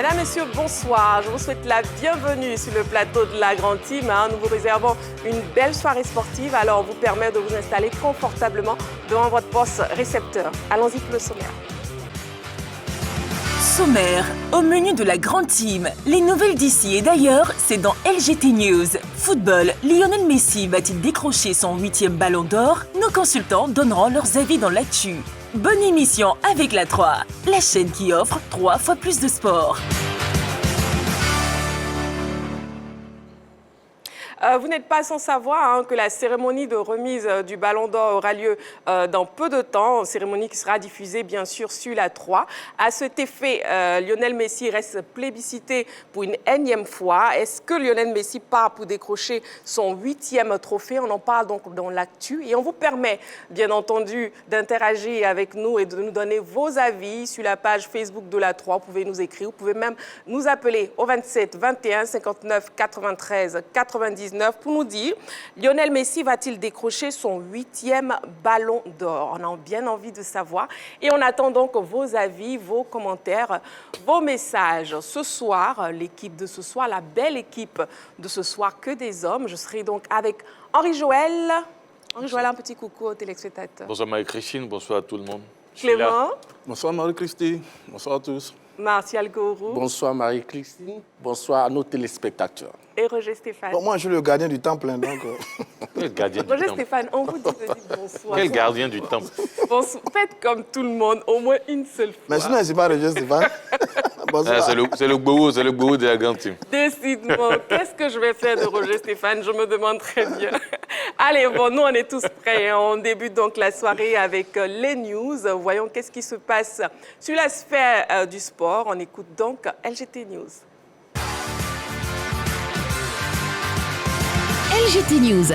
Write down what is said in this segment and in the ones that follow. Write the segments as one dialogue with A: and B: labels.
A: Mesdames, Messieurs, bonsoir. Je vous souhaite la bienvenue sur le plateau de la Grande Team. Nous vous réservons une belle soirée sportive. Alors, on vous permet de vous installer confortablement devant votre poste récepteur. Allons-y pour le sommaire.
B: Sommaire, au menu de la Grande Team. Les nouvelles d'ici et d'ailleurs, c'est dans LGT News. Football, Lionel Messi va-t-il décrocher son 8e ballon d'or? Nos consultants donneront leurs avis dans l'actu. Bonne émission avec la 3, la chaîne qui offre 3 fois plus de sport.
A: Vous n'êtes pas sans savoir que la cérémonie de remise du Ballon d'Or aura lieu dans peu de temps, cérémonie qui sera diffusée bien sûr sur la 3. À cet effet, Lionel Messi reste plébiscité pour une énième fois. Est-ce que Lionel Messi part pour décrocher son 8e trophée? On en parle donc dans l'actu et on vous permet bien entendu d'interagir avec nous et de nous donner vos avis sur la page Facebook de la 3. Vous pouvez nous écrire, vous pouvez même nous appeler au 27 21 59 93 99 pour nous dire Lionel Messi va-t-il décrocher son 8e ballon d'or? On a bien envie de savoir et on attend donc vos avis, vos commentaires, vos messages. Ce soir, l'équipe de ce soir, la belle équipe de ce soir, que des hommes. Je serai donc avec Henri Joël. Henri Joël, un petit coucou aux téléspectateurs.
C: Bonsoir Marie-Christine, bonsoir à tout le monde.
A: Clément.
D: Bonsoir Marie-Christine, bonsoir à tous.
A: Martial Gourou.
E: Bonsoir Marie-Christine, bonsoir à nos téléspectateurs.
A: Et Roger Stéphane.
D: Bon, moi, je suis le gardien du temple, donc...
C: Quel gardien du
A: Roger
C: temple?
A: Stéphane, on vous dit de dire bonsoir.
C: Quel gardien du temple?
A: Bonsoir. Faites comme tout le monde, au moins une seule fois.
D: Mais sinon, c'est pas Roger Stéphane. Bonsoir.
C: C'est le bobo de la Grande Team.
A: Décidément, qu'est-ce que je vais faire de Roger Stéphane? Je me demande très bien. Allez, bon, nous, on est tous prêts. On débute donc la soirée avec les news. Voyons qu'est-ce qui se passe sur la sphère du sport. On écoute donc LGT News.
B: LGT News.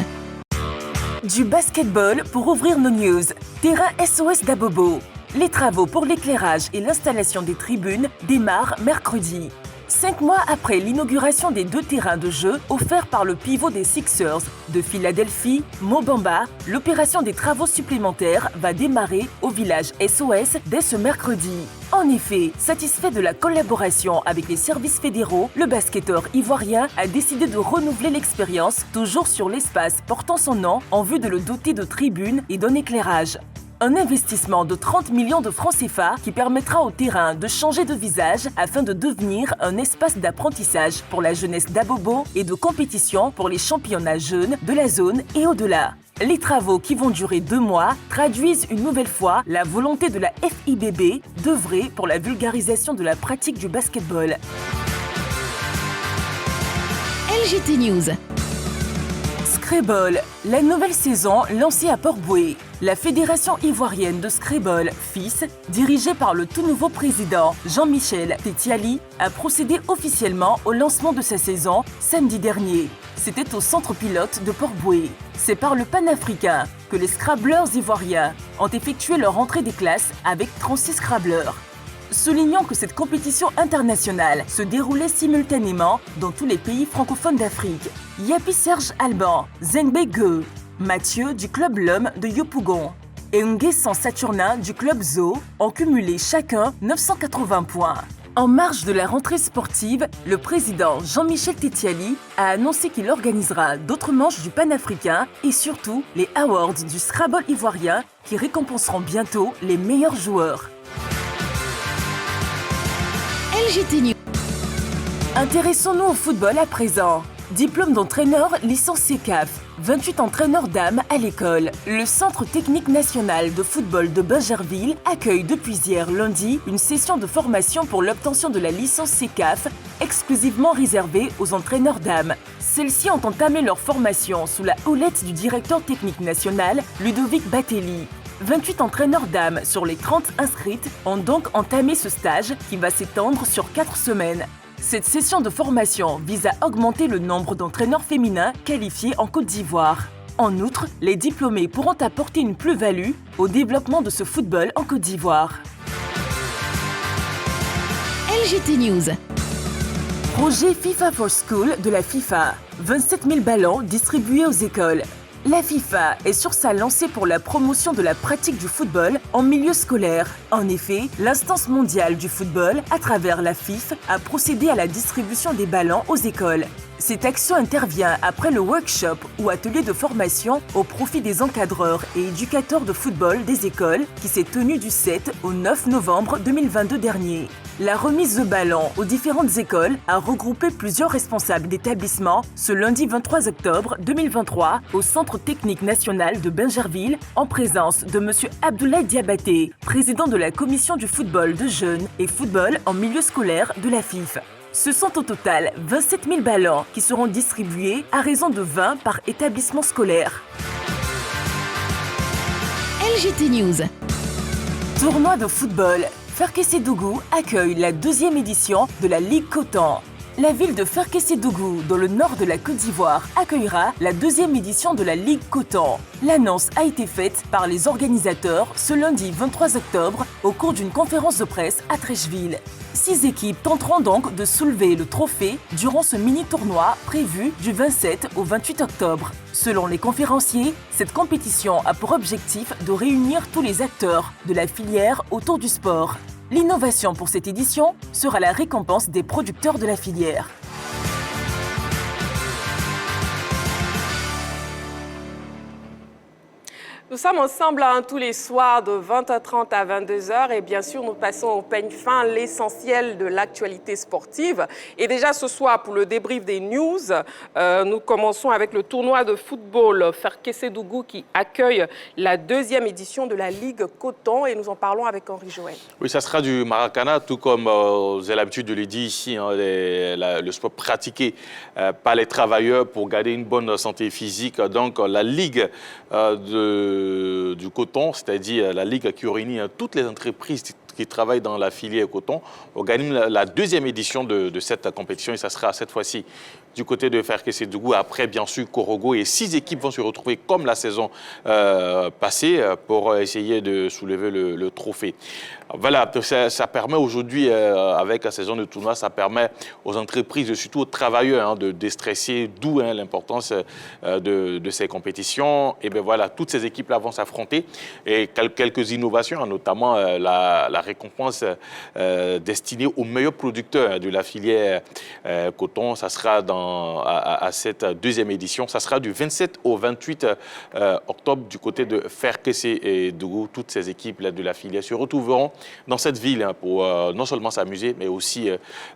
B: Du basketball pour ouvrir nos news. Terrain SOS d'Abobo. Les travaux pour l'éclairage et l'installation des tribunes démarrent mercredi. 5 mois après l'inauguration des 2 terrains de jeu offerts par le pivot des Sixers de Philadelphie, Mo Bamba, l'opération des travaux supplémentaires va démarrer au village SOS dès ce mercredi. En effet, satisfait de la collaboration avec les services fédéraux, le basketteur ivoirien a décidé de renouveler l'expérience, toujours sur l'espace portant son nom, en vue de le doter de tribunes et d'un éclairage. Un investissement de 30 millions de francs CFA qui permettra au terrain de changer de visage afin de devenir un espace d'apprentissage pour la jeunesse d'Abobo et de compétition pour les championnats jeunes de la zone et au-delà. Les travaux qui vont durer 2 mois traduisent une nouvelle fois la volonté de la FIBB d'œuvrer pour la vulgarisation de la pratique du basketball.
F: LGT News.
B: Scrabble, la nouvelle saison lancée à Port-Bouët. La Fédération ivoirienne de Scrabble, FIS, dirigée par le tout nouveau président Jean-Michel Tetiali, a procédé officiellement au lancement de sa saison samedi dernier. C'était au centre pilote de Port-Bouët. C'est par le panafricain que les Scrabbleurs ivoiriens ont effectué leur entrée des classes avec 36 Scrabbleurs. Soulignons que cette compétition internationale se déroulait simultanément dans tous les pays francophones d'Afrique. Yapi Serge Alban, Zengbe Gueux, Mathieu du club L'Homme de Yopougon et Nguessan Saturnin du club Zo ont cumulé chacun 980 points. En marge de la rentrée sportive, le président Jean-Michel Tetiali a annoncé qu'il organisera d'autres manches du panafricain et surtout les awards du Scrabble ivoirien qui récompenseront bientôt les meilleurs joueurs.
F: LGT News.
B: Intéressons-nous au football à présent. Diplôme d'entraîneur licencié CAF, 28 entraîneurs dames à l'école. Le Centre technique national de football de Bingerville accueille depuis hier lundi une session de formation pour l'obtention de la licence CAF exclusivement réservée aux entraîneurs dames. Celles-ci ont entamé leur formation sous la houlette du directeur technique national Ludovic Batelli. 28 entraîneurs dames sur les 30 inscrites ont donc entamé ce stage qui va s'étendre sur 4 semaines. Cette session de formation vise à augmenter le nombre d'entraîneurs féminins qualifiés en Côte d'Ivoire. En outre, les diplômés pourront apporter une plus-value au développement de ce football en Côte d'Ivoire.
F: LGT News.
B: Projet FIFA for School de la FIFA. 27 000 ballons distribués aux écoles. La FIFA est sur sa lancée pour la promotion de la pratique du football en milieu scolaire. En effet, l'instance mondiale du football, à travers la FIFA, a procédé à la distribution des ballons aux écoles. Cette action intervient après le workshop ou atelier de formation au profit des encadreurs et éducateurs de football des écoles qui s'est tenu du 7 au 9 novembre 2022 dernier. La remise de ballons aux différentes écoles a regroupé plusieurs responsables d'établissements ce lundi 23 octobre 2023 au Centre technique national de Bingerville en présence de M. Abdoulaye Diabaté, président de la commission du football de jeunes et football en milieu scolaire de la FIFA. Ce sont au total 27 000 ballons qui seront distribués à raison de 20 par établissement scolaire.
F: LGT News.
B: Tournoi de football. Ferkessédougou accueille la 2e édition de la Ligue Coton. La ville de Ferkessédougou, dans le nord de la Côte d'Ivoire, accueillera la 2e édition de la Ligue Coton. L'annonce a été faite par les organisateurs ce lundi 23 octobre au cours d'une conférence de presse à Trècheville. 6 équipes tenteront donc de soulever le trophée durant ce mini-tournoi prévu du 27 au 28 octobre. Selon les conférenciers, cette compétition a pour objectif de réunir tous les acteurs de la filière autour du sport. L'innovation pour cette édition sera la récompense des producteurs de la filière.
A: Nous sommes ensemble tous les soirs de 20h30 à 22h et bien sûr nous passons au peigne fin l'essentiel de l'actualité sportive. Et déjà ce soir pour le débrief des news, nous commençons avec le tournoi de football Ferkessédougou qui accueille la 2e édition de la Ligue Coton et nous en parlons avec Henri Joël.
C: Oui, ça sera du Maracana, tout comme vous avez l'habitude de le dire ici, hein, le sport pratiqué par les travailleurs pour garder une bonne santé physique. Donc la Ligue du coton, c'est-à-dire la Ligue qui réunit toutes les entreprises qui travaillent dans la filière coton, organise la 2e édition de cette compétition et ça sera cette fois-ci du côté de Ferkessédougou. Après, bien sûr, Korogo et 6 équipes vont se retrouver comme la saison passée pour essayer de soulever le trophée. Voilà, ça permet aujourd'hui, avec la saison de tournoi, ça permet aux entreprises, surtout aux travailleurs, de déstresser, d'où l'importance de ces compétitions. Et bien voilà, toutes ces équipes-là vont s'affronter et quelques innovations, notamment la récompense destinée aux meilleurs producteurs de la filière coton. Ça sera à cette 2e édition. Ça sera du 27 au 28 octobre du côté de Ferkessédougou. Toutes ces équipes-là de la filière se retrouveront dans cette ville pour non seulement s'amuser, mais aussi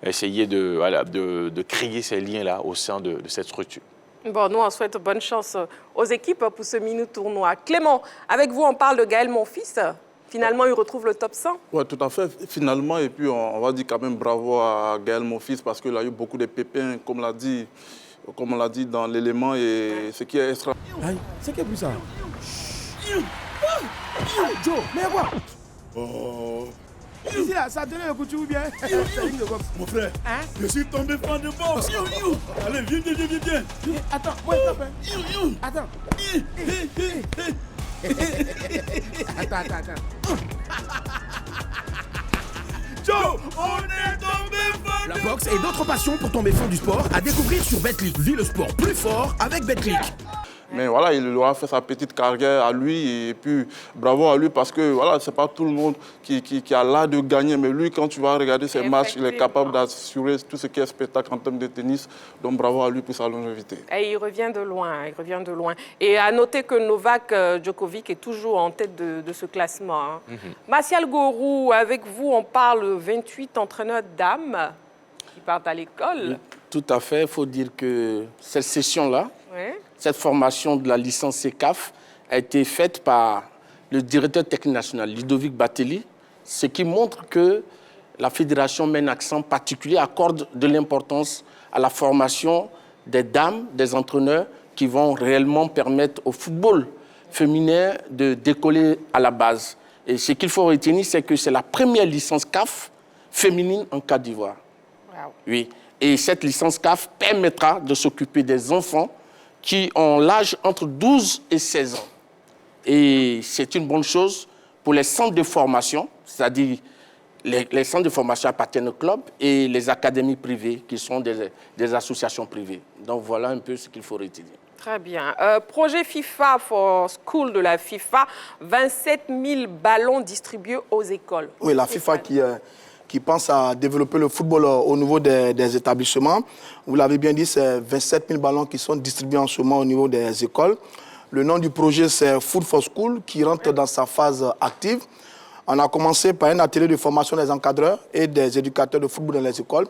C: essayer de créer ces liens-là au sein de cette structure.
A: Bon, nous, on souhaite bonne chance aux équipes pour ce mini-tournoi. Clément, avec vous, on parle de Gaël Monfils. Finalement, il retrouve le top 100.
D: Oui, tout à fait. Finalement, et puis on va dire quand même bravo à Gaël Monfils parce qu'il a eu beaucoup de pépins, comme on l'a dit dans l'élément, et ce qui est extra.
G: Aïe, c'est qui plus ça? Joe, mais quoi? Oh. Ici là, ça a donné le coup de ou bien?
H: Mon frère, hein? Je suis tombé fan de boxe. Allez, viens.
G: Attends, moi je t'appelle. Attends.
H: Joe, on est tombé fan
G: La boxe et d'autres passions pour tomber fan du sport à découvrir sur Betclic. Vis le sport plus fort avec Betclic.
D: Mais voilà, il aura fait sa petite carrière à lui et puis bravo à lui parce que voilà, c'est pas tout le monde qui a l'art de gagner. Mais lui, quand tu vas regarder ses matchs, il est capable d'assurer tout ce qui est spectacle en termes de tennis. Donc bravo à lui pour sa longévité.
A: Et il revient de loin, Et à noter que Novak Djokovic est toujours en tête de ce classement. Martial Gourou, avec vous, on parle 28 entraîneurs dames qui partent à l'école.
E: Tout à fait. Il faut dire que cette session-là, cette formation de la licence CECAF a été faite par le directeur technique national, Ludovic Batelli, ce qui montre que la fédération met un accent particulier, accorde de l'importance à la formation des dames, des entraîneurs qui vont réellement permettre au football féminin de décoller à la base. Et ce qu'il faut retenir, c'est que c'est la première licence CAF féminine en Côte d'Ivoire. Wow. Oui. Et cette licence CAF permettra de s'occuper des enfants qui ont l'âge entre 12 et 16 ans. Et c'est une bonne chose pour les centres de formation, c'est-à-dire les centres de formation appartiennent au club et les académies privées qui sont des associations privées. Donc voilà un peu ce qu'il faut retenir.
A: Très bien. Projet FIFA for School de la FIFA, 27 000 ballons distribués aux écoles.
I: Oui, la FIFA qui pense à développer le football au niveau des établissements. Vous l'avez bien dit, c'est 27 000 ballons qui sont distribués en ce moment au niveau des écoles. Le nom du projet, c'est Food for School, qui rentre dans sa phase active. On a commencé par un atelier de formation des encadreurs et des éducateurs de football dans les écoles.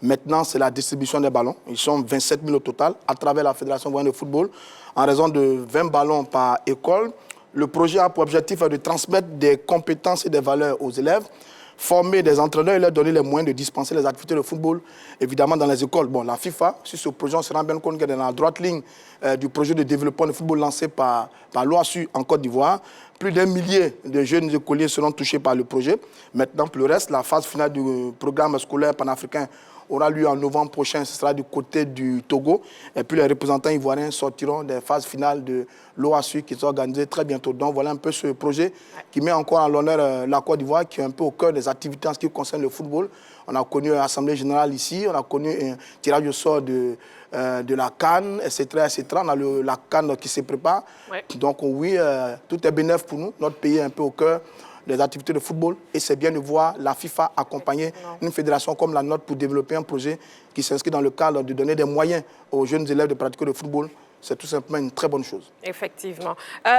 I: Maintenant, c'est la distribution des ballons. Ils sont 27 000 au total à travers la Fédération ivoirienne de football, en raison de 20 ballons par école. Le projet a pour objectif de transmettre des compétences et des valeurs aux élèves, former des entraîneurs et leur donner les moyens de dispenser les activités de football, évidemment, dans les écoles. Bon, la FIFA, sur ce projet, on se rend bien compte qu'elle est dans la droite ligne du projet de développement du football lancé par l'OASU en Côte d'Ivoire. Plus d'1 millier de jeunes écoliers seront touchés par le projet. Maintenant, pour le reste, la phase finale du programme scolaire panafricain aura lieu en novembre prochain. Ce sera du côté du Togo. Et puis, les représentants ivoiriens sortiront des phases finales de l'OASU qui sont organisées très bientôt. Donc, voilà un peu ce projet qui met encore en l'honneur la Côte d'Ivoire, qui est un peu au cœur des activités en ce qui concerne le football. On a connu l'Assemblée générale ici, on a connu un tirage au sort de la CAN, etc., etc. On a la CAN qui se prépare. Ouais. Donc, oui, tout est bénéf pour nous. Notre pays est un peu au cœur des activités de football et c'est bien de voir la FIFA accompagner une fédération comme la nôtre pour développer un projet qui s'inscrit dans le cadre de donner des moyens aux jeunes élèves de pratiquer le football. C'est tout simplement une très bonne chose.
A: Effectivement.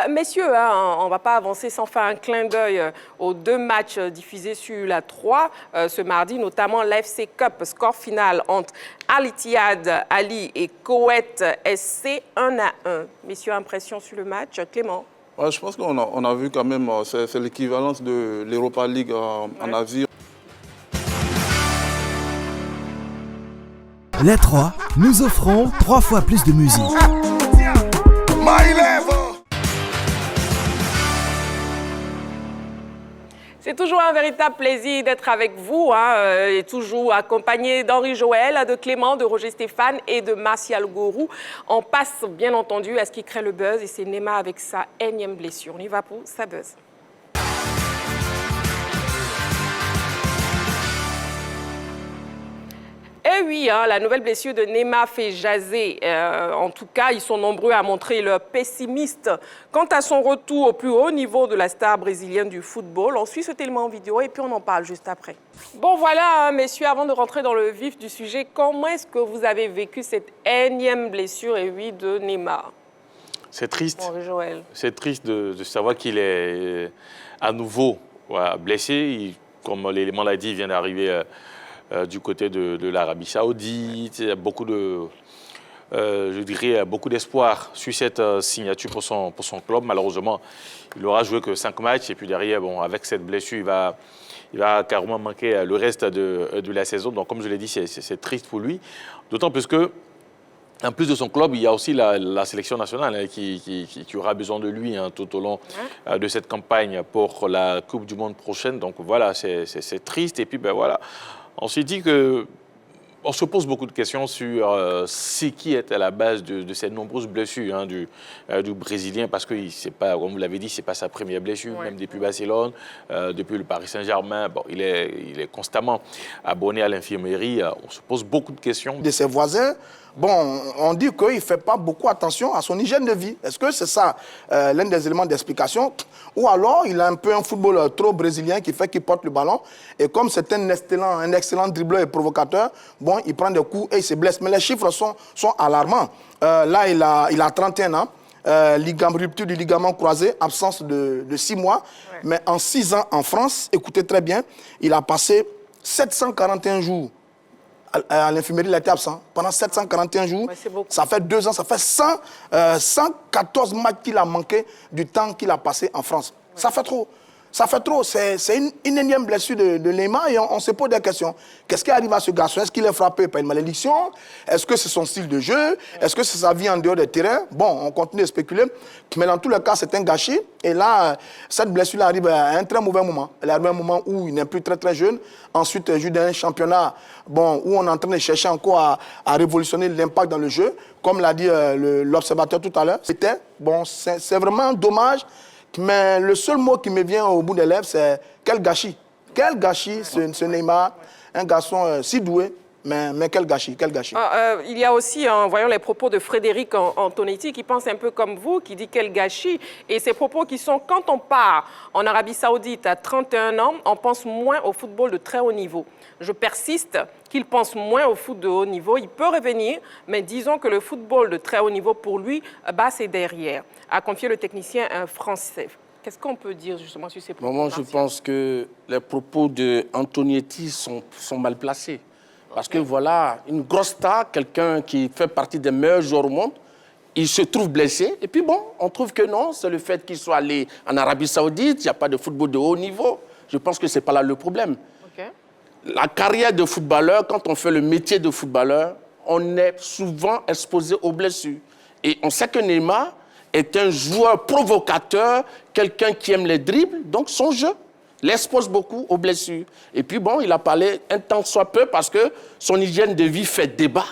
A: Messieurs, on ne va pas avancer sans faire un clin d'œil aux 2 matchs diffusés sur la 3 ce mardi, notamment l'AFC Cup, score final entre Al Ittihad Ali et Koweït SC 1-1. Messieurs, impression sur le match. Clément?
D: Ouais, je pense qu'on a vu quand même, c'est l'équivalence de l'Europa League en Asie.
G: Les 3, nous offrons 3 fois plus de musique.
A: C'est toujours un véritable plaisir d'être avec vous, et toujours accompagné d'Henri Joël, de Clément, de Roger Stéphane et de Martial Gourou. On passe bien entendu à ce qui crée le buzz et c'est Neymar avec sa énième blessure. On y va pour sa buzz. Eh oui, la nouvelle blessure de Neymar fait jaser. En tout cas, ils sont nombreux à montrer leur pessimiste quant à son retour au plus haut niveau de la star brésilienne du football. On suit ce élément vidéo et puis on en parle juste après. Bon, voilà, messieurs, avant de rentrer dans le vif du sujet, comment est-ce que vous avez vécu cette énième blessure, de Neymar?
C: C'est triste.
A: Bon, Joël.
C: C'est triste de savoir qu'il est à nouveau blessé. Comme l'élément l'a dit, il vient d'arriver du côté de l'Arabie Saoudite. Il y a beaucoup beaucoup d'espoir sur cette signature pour son club. Malheureusement, il n'aura joué que 5 matchs. Et puis derrière, avec cette blessure, il va carrément manquer le reste de la saison. Donc, comme je l'ai dit, c'est triste pour lui. D'autant plus que, en plus de son club, il y a aussi la sélection nationale qui aura besoin de lui tout au long de cette campagne pour la Coupe du Monde prochaine. Donc voilà, c'est triste. Et puis voilà, on s'est dit que on se pose beaucoup de questions sur ce qui est à la base de ces nombreuses blessures du Brésilien, parce que c'est pas, comme vous l'avez dit, c'est pas sa première blessure, même depuis Barcelone, depuis le Paris Saint-Germain. Bon, il est constamment abonné à l'infirmerie. On se pose beaucoup de questions.
I: De ses voisins, bon, on dit qu'il ne fait pas beaucoup attention à son hygiène de vie. Est-ce que c'est ça l'un des éléments d'explication? Ou alors, il a un peu un football trop brésilien qui fait qu'il porte le ballon. Et comme c'est un excellent dribbleur et provocateur, bon, il prend des coups et il se blesse. Mais les chiffres sont alarmants. Là, il a 31 ans. Rupture du ligament croisé, absence de 6 mois. Ouais. Mais en 6 ans en France, écoutez très bien, il a passé 741 jours à l'infirmerie, il a été absent pendant 741 jours. Ouais, ça fait 2 ans, ça fait 114 matchs qu'il a manqué du temps qu'il a passé en France. Ouais. Ça fait trop. Ça fait trop. C'est une énième blessure de Neymar et on se pose des questions. Qu'est-ce qui arrive à ce garçon? Est-ce qu'il est frappé par une malédiction? Est-ce que c'est son style de jeu? Est-ce que c'est sa vie en dehors des terrains? Bon, on continue de spéculer. Mais dans tous les cas, c'est un gâchis. Et là, cette blessure arrive à un très mauvais moment. Elle arrive à un moment où il n'est plus très jeune. Ensuite, il joue dans un championnat où on est en train de chercher encore à révolutionner l'impact dans le jeu. Comme l'a dit l'observateur tout à l'heure, c'est vraiment dommage. Mais le seul mot qui me vient au bout des lèvres, c'est quel gâchis. Quel gâchis, ce Neymar, un garçon si doué, Mais quel gâchis, quel gâchis.
A: Il y a aussi, voyons les propos de Frédéric Antonetti, qui pense un peu comme vous, qui dit quel gâchis. Et ces propos qui sont, quand on part en Arabie Saoudite à 31 ans, on pense moins au football de très haut niveau. Je persiste qu'il pense moins au foot de haut niveau. Il peut revenir, mais disons que le football de très haut niveau, pour lui, c'est derrière, a confié le technicien français. Qu'est-ce qu'on peut dire justement sur ces propos?
E: Moi, je pense que les propos d'Antonetti sont mal placés. Parce que voilà, une grosse star, quelqu'un qui fait partie des meilleurs joueurs au monde, il se trouve blessé. Et puis bon, on trouve que non, c'est le fait qu'il soit allé en Arabie Saoudite, il n'y a pas de football de haut niveau. Je pense que ce n'est pas là le problème.
A: Okay.
E: La carrière de footballeur, quand on fait le métier de footballeur, on est souvent exposé aux blessures. Et on sait que Neymar est un joueur provocateur, quelqu'un qui aime les dribbles, donc son jeu l'expose beaucoup aux blessures. Et puis bon, il a parlé un tant soit peu parce que son hygiène de vie fait débat.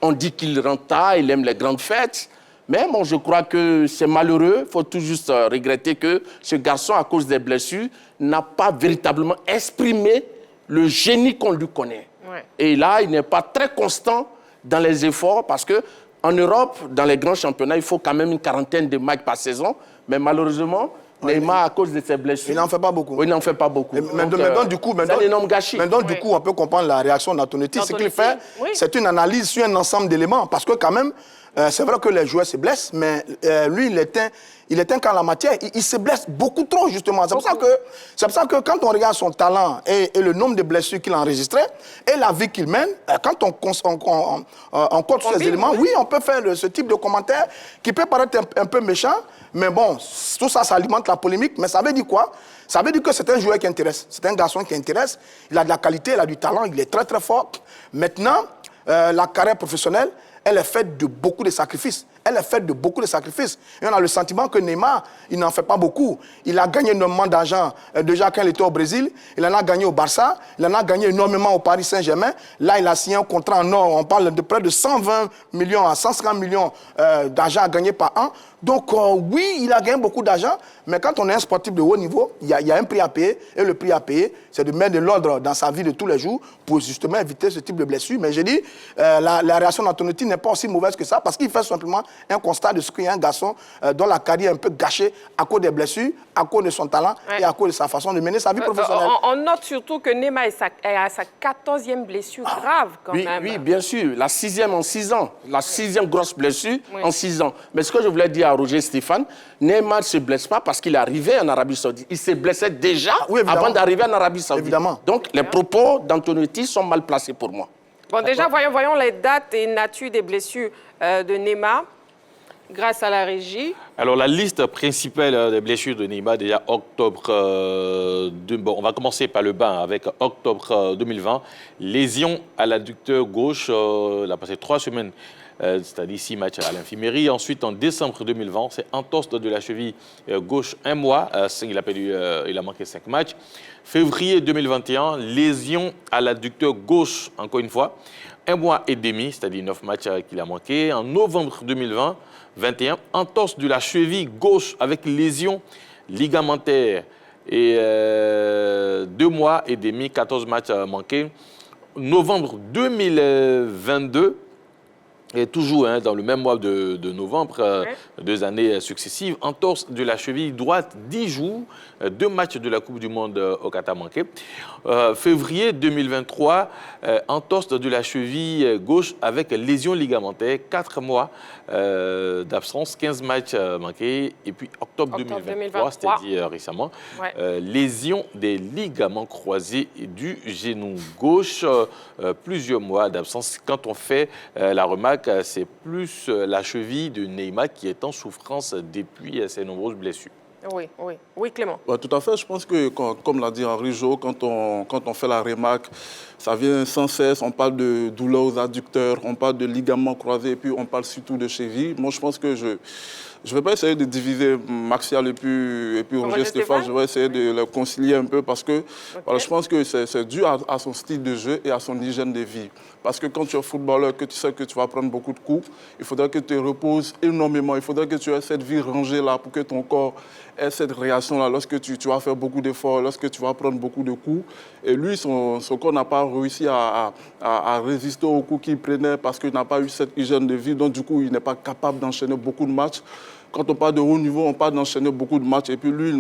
E: On dit qu'il rentre tard, il aime les grandes fêtes. Mais bon, je crois que c'est malheureux. Il faut tout juste regretter que ce garçon, à cause des blessures, n'a pas véritablement exprimé le génie qu'on lui connaît. Ouais. Et là, il n'est pas très constant dans les efforts parce que en Europe, dans les grands championnats, il faut quand même une quarantaine de matchs par saison. Mais malheureusement, Neymar, à cause de ses blessures...
I: Il n'en fait pas beaucoup.
E: Oui, il n'en fait pas beaucoup.
I: Maintenant, du coup,
E: c'est un énorme gâchis.
I: Maintenant, du coup, on peut comprendre la réaction d'Antonetti. Ce qu'il fait, c'est une analyse sur un ensemble d'éléments. Parce que quand même, c'est vrai que les joueurs se blessent, mais lui, il est qu'en la matière. Il se blesse beaucoup trop, justement. C'est pour ça que quand on regarde son talent et le nombre de blessures qu'il a enregistrées et la vie qu'il mène, quand on compte sur ces éléments, oui, on peut faire ce type de commentaire qui peut paraître un peu méchant, mais bon, tout ça, ça alimente la polémique. Mais ça veut dire quoi? Ça veut dire que c'est un joueur qui intéresse. C'est un garçon qui intéresse. Il a de la qualité, il a du talent, il est très, très fort. Maintenant, la carrière professionnelle, elle est faite de beaucoup de sacrifices. Elle est faite de beaucoup de sacrifices. Et on a le sentiment que Neymar, il n'en fait pas beaucoup. Il a gagné énormément d'argent déjà quand il était au Brésil. Il en a gagné au Barça. Il en a gagné énormément au Paris Saint-Germain. Là, il a signé un contrat en or. On parle de près de 120 millions à 150 millions d'argent à gagner par an. Donc, oui, il a gagné beaucoup d'argent. Mais quand on est un sportif de haut niveau, il y a un prix à payer. Et le prix à payer, c'est de mettre de l'ordre dans sa vie de tous les jours pour justement éviter ce type de blessure. Mais j'ai dit, la réaction d'Antonetti n'est pas aussi mauvaise que ça parce qu'il fait simplement un constat de ce qu'il y a un garçon dont la carrière est un peu gâchée à cause des blessures, à cause de son talent et à cause de sa façon de mener sa vie professionnelle.
A: On note surtout que Neymar est à sa 14e blessure grave quand même.
E: Oui, bien sûr. La 6e en 6 ans. La 6e grosse blessure en 6 ans. Mais ce que je voulais dire à Roger Stéphane, Neymar ne se blesse pas parce qu'il est arrivé en Arabie Saoudite. Il se blessait déjà avant d'arriver en Arabie Saoudite.
I: Évidemment.
E: Donc, les propos d'Antonetti sont mal placés pour moi.
A: Bon, déjà, voyons les dates et nature des blessures de Neymar. Grâce à la régie.
C: Alors, la liste principale des blessures de Neymar, déjà octobre... on va commencer par le bas avec octobre 2020. Lésion à l'adducteur gauche, il a passé 3 semaines, c'est-à-dire 6 matchs à l'infirmerie. Ensuite, en décembre 2020, c'est entorse de la cheville gauche, 1 mois. Il a manqué 5 matchs. Février 2021, lésion à l'adducteur gauche, encore une fois. 1 mois et demi, c'est-à-dire 9 matchs qu'il a manqué. En novembre 2021, entorse de la cheville gauche avec lésion ligamentaire. Et 2 mois et demi, 14 matchs manqués. Novembre 2022, et toujours dans le même mois de novembre, 2 années successives, entorse de la cheville droite, 10 jours, 2 matchs de la Coupe du Monde au Qatar manqués. Février 2023, entorse de la cheville gauche avec lésion ligamentaire, 4 mois d'absence, 15 matchs manqués. Et puis octobre 2023, c'est-à-dire récemment, lésion des ligaments croisés du genou gauche, plusieurs mois d'absence. Quand on fait la remarque, c'est plus la cheville de Neymar qui est en souffrance depuis ses nombreuses blessures.
A: Oui, Clément.
D: Tout à fait. Je pense que, comme l'a dit Henri Jo, quand on fait la remarque, ça vient sans cesse. On parle de douleurs aux adducteurs, on parle de ligaments croisés, et puis on parle surtout de cheville. Moi, je pense que je ne vais pas essayer de diviser Martial et puis Roger Stéphane. Je vais essayer de les concilier un peu parce que voilà, je pense que c'est dû à son style de jeu et à son hygiène de vie. Parce que quand tu es footballeur, que tu sais que tu vas prendre beaucoup de coups, il faudrait que tu te reposes énormément. Il faudrait que tu aies cette vie rangée là pour que ton corps ait cette réaction là lorsque tu vas faire beaucoup d'efforts, lorsque tu vas prendre beaucoup de coups. Et lui, son corps n'a pas réussi à résister aux coups qu'il prenait parce qu'il n'a pas eu cette hygiène de vie. Donc du coup, il n'est pas capable d'enchaîner beaucoup de matchs. Quand on parle de haut niveau, on parle d'enchaîner beaucoup de matchs. Et puis lui, il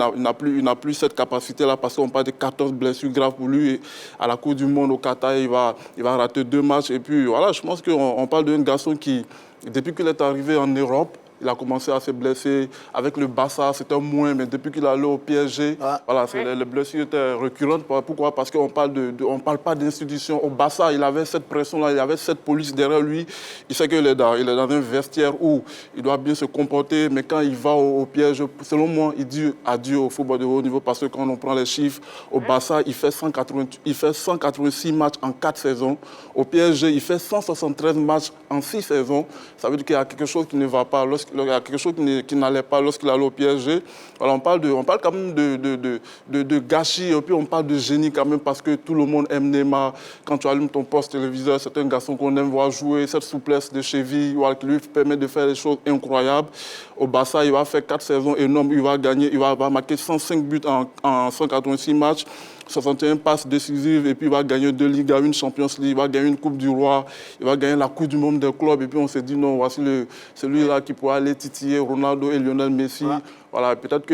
D: n'a plus cette capacité-là parce qu'on parle de 14 blessures graves pour lui. Et à la Coupe du Monde au Qatar, il va rater 2 matchs. Et puis voilà, je pense qu'on parle d'un garçon qui, depuis qu'il est arrivé en Europe, il a commencé à se blesser. Avec le Barça, c'était moins, mais depuis qu'il est allé au PSG, voilà, les blessures étaient récurrentes. Pourquoi? Parce qu'on parle pas d'institution. Au Barça, il avait cette pression-là, il avait cette police derrière lui. Il sait qu'il est dans un vestiaire où il doit bien se comporter, mais quand il va au PSG, selon moi, il dit adieu au football de haut niveau parce que quand on prend les chiffres, au Barça, il fait 186 matchs en 4 saisons. Au PSG, il fait 173 matchs en 6 saisons. Ça veut dire qu'il y a quelque chose qui ne va pas. Il y a quelque chose qui n'allait pas lorsqu'il allait au PSG. Voilà, on parle quand même de gâchis, et puis on parle de génie quand même parce que tout le monde aime Neymar. Quand tu allumes ton poste téléviseur, c'est un garçon qu'on aime voir jouer, cette souplesse de cheville voilà, qui lui permet de faire des choses incroyables. Au Barça, il va faire 4 saisons énormes, il va gagner, il va marquer 105 buts en 186 matchs. 61 passes décisives et puis il va gagner 2 Ligues, une Champions League, il va gagner une Coupe du Roi, il va gagner la Coupe du Monde des clubs et puis on s'est dit non, voici celui-là qui pourra aller titiller Ronaldo et Lionel Messi. Voilà, peut-être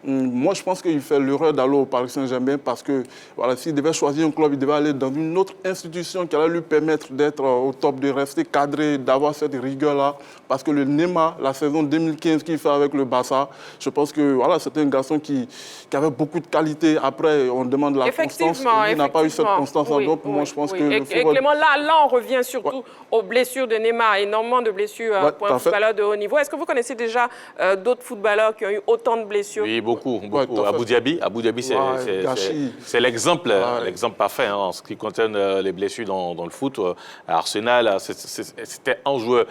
D: moi, je pense qu'il fait l'erreur d'aller au Paris Saint-Germain parce que voilà, s'il devait choisir un club, il devait aller dans une autre institution qui allait lui permettre d'être au top, de rester cadré, d'avoir cette rigueur-là. Parce que le Neymar, la saison 2015 qu'il fait avec le Barça, je pense que voilà, c'était un garçon qui avait beaucoup de qualité. Après, on demande la constance. Il n'a pas eu cette constance. Donc, pour moi, je pense que le football...
A: Clément, là, on revient surtout aux blessures de Neymar. Énormément de blessures pour un footballeur de haut niveau. Est-ce que vous connaissez déjà d'autres footballeurs qui ont eu autant de blessures?
C: Oui, beaucoup. Abu Dhabi, c'est l'exemple parfait en ce qui concerne les blessures dans le foot. Arsenal, c'était un joueur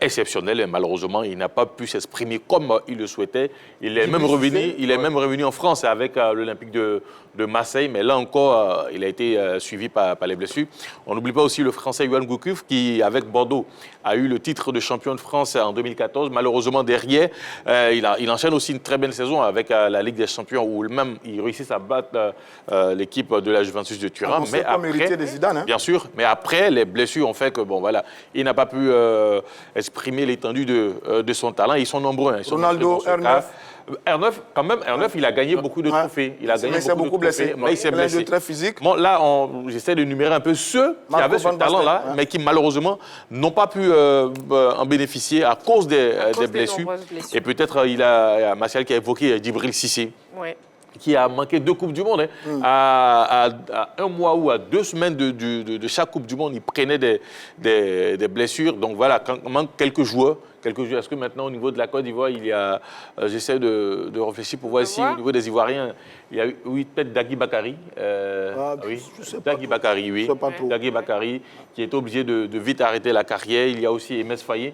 C: exceptionnel et malheureusement, il n'a pas pu s'exprimer comme il le souhaitait. Il est même revenu en France avec l'Olympique de Marseille, mais là encore, il a été suivi par les blessures. On n'oublie pas aussi le Français Yoann Gourcuff qui, avec Bordeaux, a eu le titre de champion de France en 2014. Malheureusement, derrière, il enchaîne aussi une très belle saison avec la Ligue des Champions où même il réussit à battre l'équipe de la Juventus de Turin.
I: Mais après, des Zidane, hein.
C: Bien sûr, mais après, les blessures ont fait que bon, voilà, il n'a pas pu exprimer l'étendue de son talent. Ils sont nombreux.
I: Ronaldo, R9.
C: R9, il a gagné beaucoup de trophées. Il a gagné beaucoup de trophées, mais il s'est blessé.
I: Très physique.
C: Bon, là, j'essaie de numérer un peu ceux qui avaient ce talent-là, mais qui malheureusement n'ont pas pu en bénéficier à cause des blessures. Et peut-être il y a Martial qui a évoqué Djibril Cissé. Oui. Qui a manqué 2 Coupes du Monde. Hein. À 1 mois ou à 2 semaines de chaque Coupe du Monde, il prenait des blessures. Donc voilà, quand il manque quelques joueurs. Est-ce que maintenant, au niveau de la Côte d'Ivoire, il y a... J'essaie de réfléchir pour voir si, au niveau des Ivoiriens, il y a oui, peut-être Dagui Bakary. Oui, Dagui Bakary, oui. Dagui Bakary, qui est obligé de vite arrêter la carrière. Il y a aussi Emes Faye.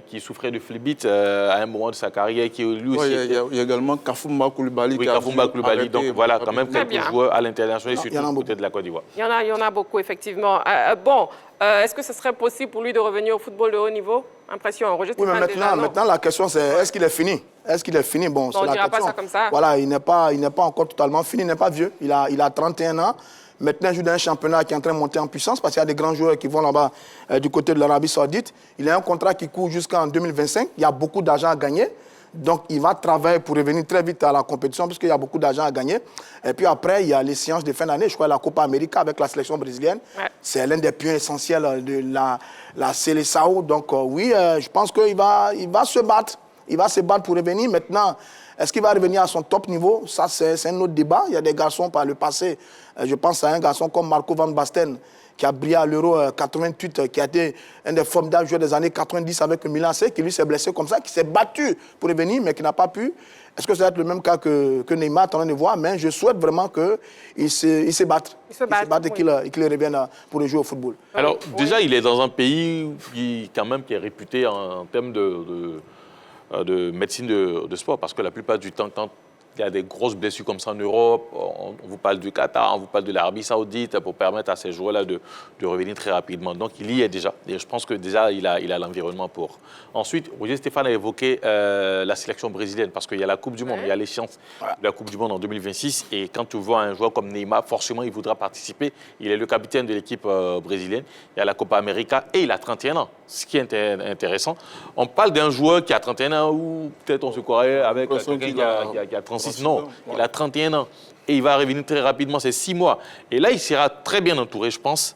C: Qui souffrait de phlébite à un moment de sa carrière, qui lui aussi...
D: Il y a également Kafoumba Koulibaly.
C: Oui, Kafoumba Koulibaly. Donc voilà, quand même quelques joueurs à l'international, surtout du côté de la Côte d'Ivoire.
A: Il y en a beaucoup, effectivement. Est-ce que ce serait possible pour lui de revenir au football de haut niveau? Impression, Roger Stéphane,
I: maintenant, la question, c'est est-ce qu'il est fini? Est-ce qu'il est fini? Bon,
A: on ne dira pas ça comme ça.
I: Voilà, il n'est pas encore totalement fini, il n'est pas vieux. Il a 31 ans. Maintenant, il joue dans un championnat qui est en train de monter en puissance parce qu'il y a des grands joueurs qui vont là-bas du côté de l'Arabie Saoudite. Il a un contrat qui court jusqu'en 2025. Il y a beaucoup d'argent à gagner. Donc, il va travailler pour revenir très vite à la compétition puisqu'il y a beaucoup d'argent à gagner. Et puis après, il y a les séances de fin d'année. Je crois la Copa América avec la sélection brésilienne. Ouais. C'est l'un des pions essentiels de la Seleção. Donc, oui, je pense qu'il va se battre. Il va se battre pour revenir. Maintenant, est-ce qu'il va revenir à son top niveau? Ça, c'est un autre débat. Il y a des garçons par le passé. Je pense à un garçon comme Marco van Basten, qui a brillé à l'Euro 88, qui a été un des formidables joueurs des années 90 avec le Milan AC, qui lui s'est blessé comme ça, qui s'est battu pour revenir, mais qui n'a pas pu. Est-ce que ça va être le même cas que Neymar, en train de voir? Mais je souhaite vraiment qu'il se batte. Il se batte et qu'il revienne pour jouer au football.
C: Alors, déjà, il est dans un pays qui est réputé en termes de médecine de sport. Parce que la plupart du temps, quand il y a des grosses blessures comme ça en Europe, on vous parle du Qatar, on vous parle de l'Arabie Saoudite pour permettre à ces joueurs-là de revenir très rapidement. Donc, il y est déjà. Et je pense que déjà, il a l'environnement pour. Ensuite, Roger Stéphane a évoqué la sélection brésilienne parce qu'il y a la Coupe du Monde, il y a l'échéance de la Coupe du Monde en 2026. Et quand tu vois un joueur comme Neymar, forcément, il voudra participer. Il est le capitaine de l'équipe brésilienne. Il y a la Copa América et il a 31 ans. Ce qui est intéressant. On parle d'un joueur qui a 31 ans ou peut-être on se croirait avec quelqu'un qui a 36. Non, il a 31 ans et il va revenir très rapidement, c'est 6 mois. Et là, il sera très bien entouré, je pense,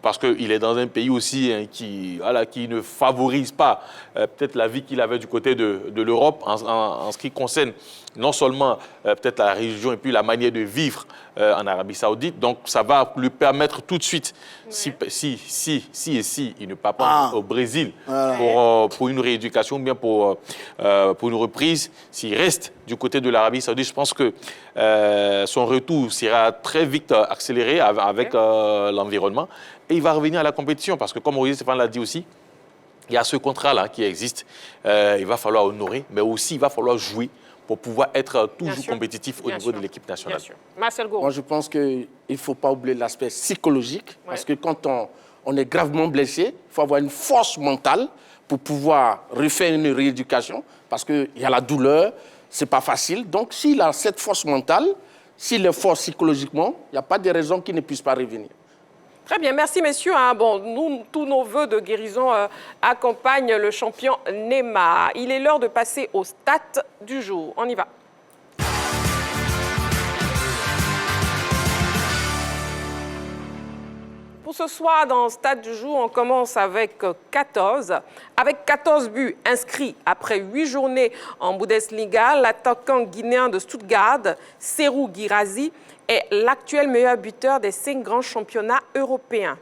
C: parce qu'il est dans un pays aussi qui ne favorise pas peut-être la vie qu'il avait du côté de l'Europe en ce qui concerne non seulement peut-être la religion et puis la manière de vivre en Arabie Saoudite. Donc, ça va lui permettre tout de suite, si il ne part pas au Brésil pour une rééducation ou bien pour une reprise, s'il reste du côté de l'Arabie Saoudite, je pense que son retour sera très vite accéléré avec l'environnement. Et il va revenir à la compétition parce que, comme Roger Stéphane l'a dit aussi, il y a ce contrat-là qui existe. Il va falloir honorer, mais aussi il va falloir jouer pour pouvoir être toujours compétitif au niveau de l'équipe nationale.
A: Marcel Gourou.
E: Moi, je pense qu'il ne faut pas oublier l'aspect psychologique, parce que quand on est gravement blessé, il faut avoir une force mentale pour pouvoir refaire une rééducation, parce qu'il y a la douleur, ce n'est pas facile. Donc, s'il a cette force mentale, s'il est fort psychologiquement, il n'y a pas de raison qu'il ne puisse pas revenir.
A: Très bien, merci messieurs. Bon, tous nos vœux de guérison accompagnent le champion Neymar. Il est l'heure de passer au stat du jour. On y va. Pour ce soir, dans le stade du jour, on commence avec 14. Avec 14 buts inscrits après 8 journées en Bundesliga, l'attaquant guinéen de Stuttgart, Serhou Guirassy, est l'actuel meilleur buteur des 5 grands championnats européens.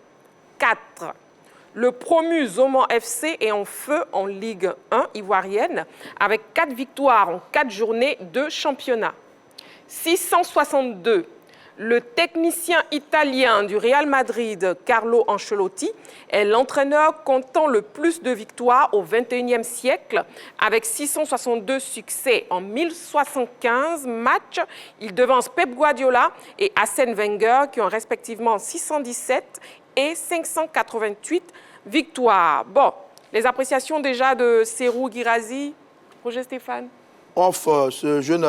A: 4. Le promu Zoman FC est en feu en Ligue 1 ivoirienne avec 4 victoires en 4 journées de championnat. 662. Le technicien italien du Real Madrid, Carlo Ancelotti, est l'entraîneur comptant le plus de victoires au XXIe siècle. Avec 662 succès en 1075 matchs, il devance Pep Guardiola et Arsène Wenger qui ont respectivement 617 et 588 victoires. Bon, les appréciations déjà de Serhou Guirassy, Roger Stéphane.
I: Ce jeune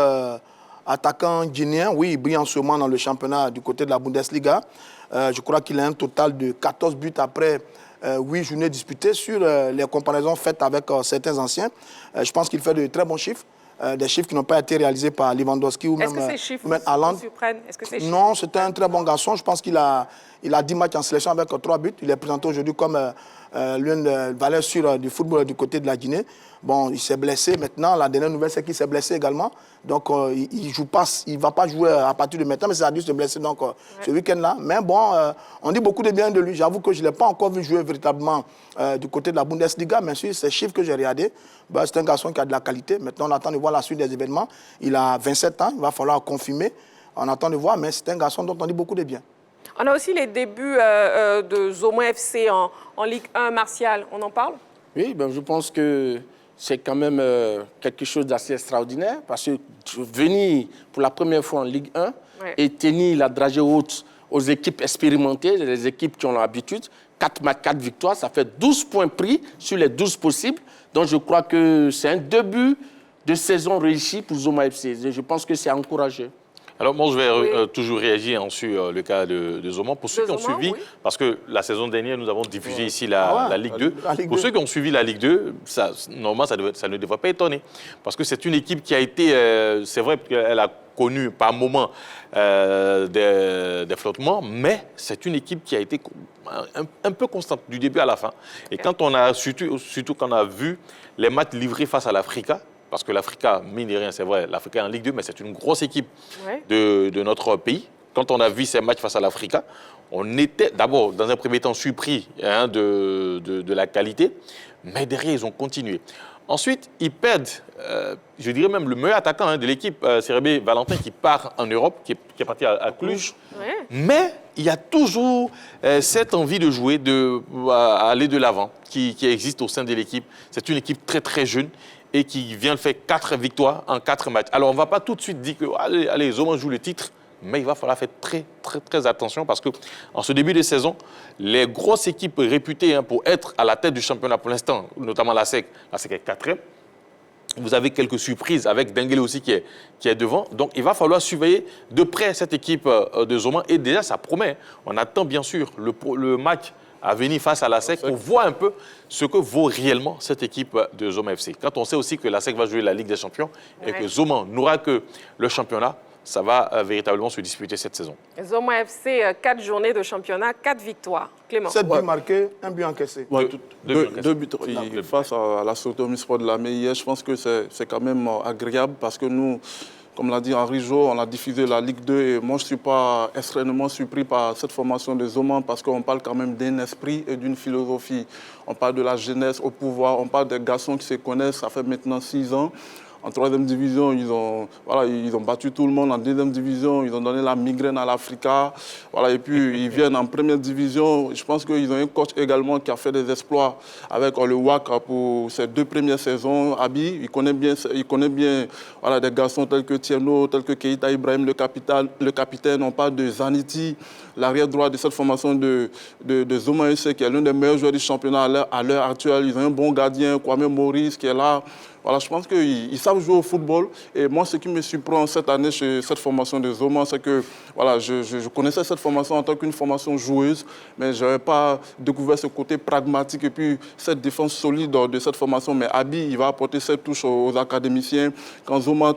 I: attaquant guinéen, oui, il brille en ce moment dans le championnat du côté de la Bundesliga. Je crois qu'il a un total de 14 buts après 8 journées disputées sur les comparaisons faites avec certains anciens. Je pense qu'il fait de très bons chiffres. Des chiffres qui n'ont pas été réalisés par Lewandowski ou même Haaland. Non, c'est un très bon garçon. Je pense qu'il a 10 matchs en sélection avec 3 buts. Il est présenté aujourd'hui comme l'une valeur sûre du football du côté de la Guinée. Bon, il s'est blessé maintenant. La dernière nouvelle, c'est qu'il s'est blessé également. Donc, il ne va pas jouer à partir de maintenant, mais ça a dû se blesser donc, ce week-end-là. Mais bon, on dit beaucoup de bien de lui. J'avoue que je ne l'ai pas encore vu jouer véritablement du côté de la Bundesliga. Mais sur ces chiffres que j'ai regardés, c'est un garçon qui a de la qualité. Maintenant, on attend de voir la suite des événements. Il a 27 ans. Il va falloir confirmer. On attend de voir, mais c'est un garçon dont on dit beaucoup de bien.
A: On a aussi les débuts de Zoman FC en Ligue 1, Martial. On en parle?
E: Oui, je pense que c'est quand même quelque chose d'assez extraordinaire parce que venir pour la première fois en Ligue 1 et tenir la dragée haute aux équipes expérimentées, les équipes qui ont l'habitude, 4 matchs, 4 victoires, ça fait 12 points pris sur les 12 possibles. Donc je crois que c'est un début de saison réussi pour Zoman FC. Je pense que c'est encouragé.
C: Alors moi, je vais toujours réagir sur le cas de Zoman. Pour ceux qui ont suivi, parce que la saison dernière, nous avons diffusé ici la Ligue 2. Pour ceux qui ont suivi la Ligue 2, normalement, ça ne devrait pas étonner. Parce que c'est une équipe qui a été, c'est vrai qu'elle a connu par moments des flottements, mais c'est une équipe qui a été un peu constante du début à la fin. Et quand on a, surtout quand on a vu les matchs livrés face à l'Africa, parce que l'Africa, mine de rien, c'est vrai, l'Africa est en Ligue 2, mais c'est une grosse équipe de notre pays. Quand on a vu ces matchs face à l'Africa, on était d'abord, dans un premier temps, surpris de la qualité, mais derrière, ils ont continué. Ensuite, ils perdent, je dirais même le meilleur attaquant de l'équipe, Serebé Valentin, qui part en Europe, qui est parti à Cluj. Mais il y a toujours cette envie de jouer, d'aller de l'avant, qui existe au sein de l'équipe. C'est une équipe très, très jeune. et qui vient de faire 4 victoires en 4 matchs. Alors, on ne va pas tout de suite dire que allez, Zoman joue le titre, mais il va falloir faire très attention parce qu'en ce début de saison, les grosses équipes réputées pour être à la tête du championnat pour l'instant, notamment la SEC est 4e. Vous avez quelques surprises avec Denguele aussi qui est devant. Donc, il va falloir surveiller de près cette équipe de Zoman. Et déjà, ça promet. On attend bien sûr le match à venir face à la SEC pour voir un peu ce que vaut réellement cette équipe de Zoman FC. Quand on sait aussi que la SEC va jouer la Ligue des Champions et que Zoman n'aura que le championnat, ça va véritablement se disputer cette saison.
A: Zoman FC, 4 journées de championnat, 4 victoires. Clément.
I: 7 buts marqués, 1 but encaissé.
D: Deux buts face à la Sotomi Sport de la Meilleure. Je pense que c'est quand même agréable parce que nous, comme l'a dit Henri Jo, on a diffusé la Ligue 2 et moi je ne suis pas extrêmement surpris par cette formation de Zoman parce qu'on parle quand même d'un esprit et d'une philosophie. On parle de la jeunesse au pouvoir, on parle des garçons qui se connaissent, ça fait maintenant 6 ans. En 3e division, ils ont battu tout le monde. En 2e division, ils ont donné la migraine à l'Africa. Voilà, et puis, ils viennent en 1re division. Je pense qu'ils ont un coach également qui a fait des exploits avec le WAC pour ses 2 premières saisons. Abi, il connaît bien voilà, des garçons tels que Tieno, tels que Keita Ibrahim, le capitaine. On parle de Zaniti, l'arrière droit de cette formation de Zoman FC, qui est l'un des meilleurs joueurs du championnat à l'heure actuelle. Ils ont un bon gardien, Kwame Maurice, qui est là. Voilà, je pense qu'ils savent jouer au football. Et moi, ce qui me surprend cette année chez cette formation de Zoman, c'est que voilà, je connaissais cette formation en tant qu'une formation joueuse, mais je n'avais pas découvert ce côté pragmatique et puis cette défense solide de cette formation. Mais Abi, il va apporter cette touche aux académiciens. Quand Zoman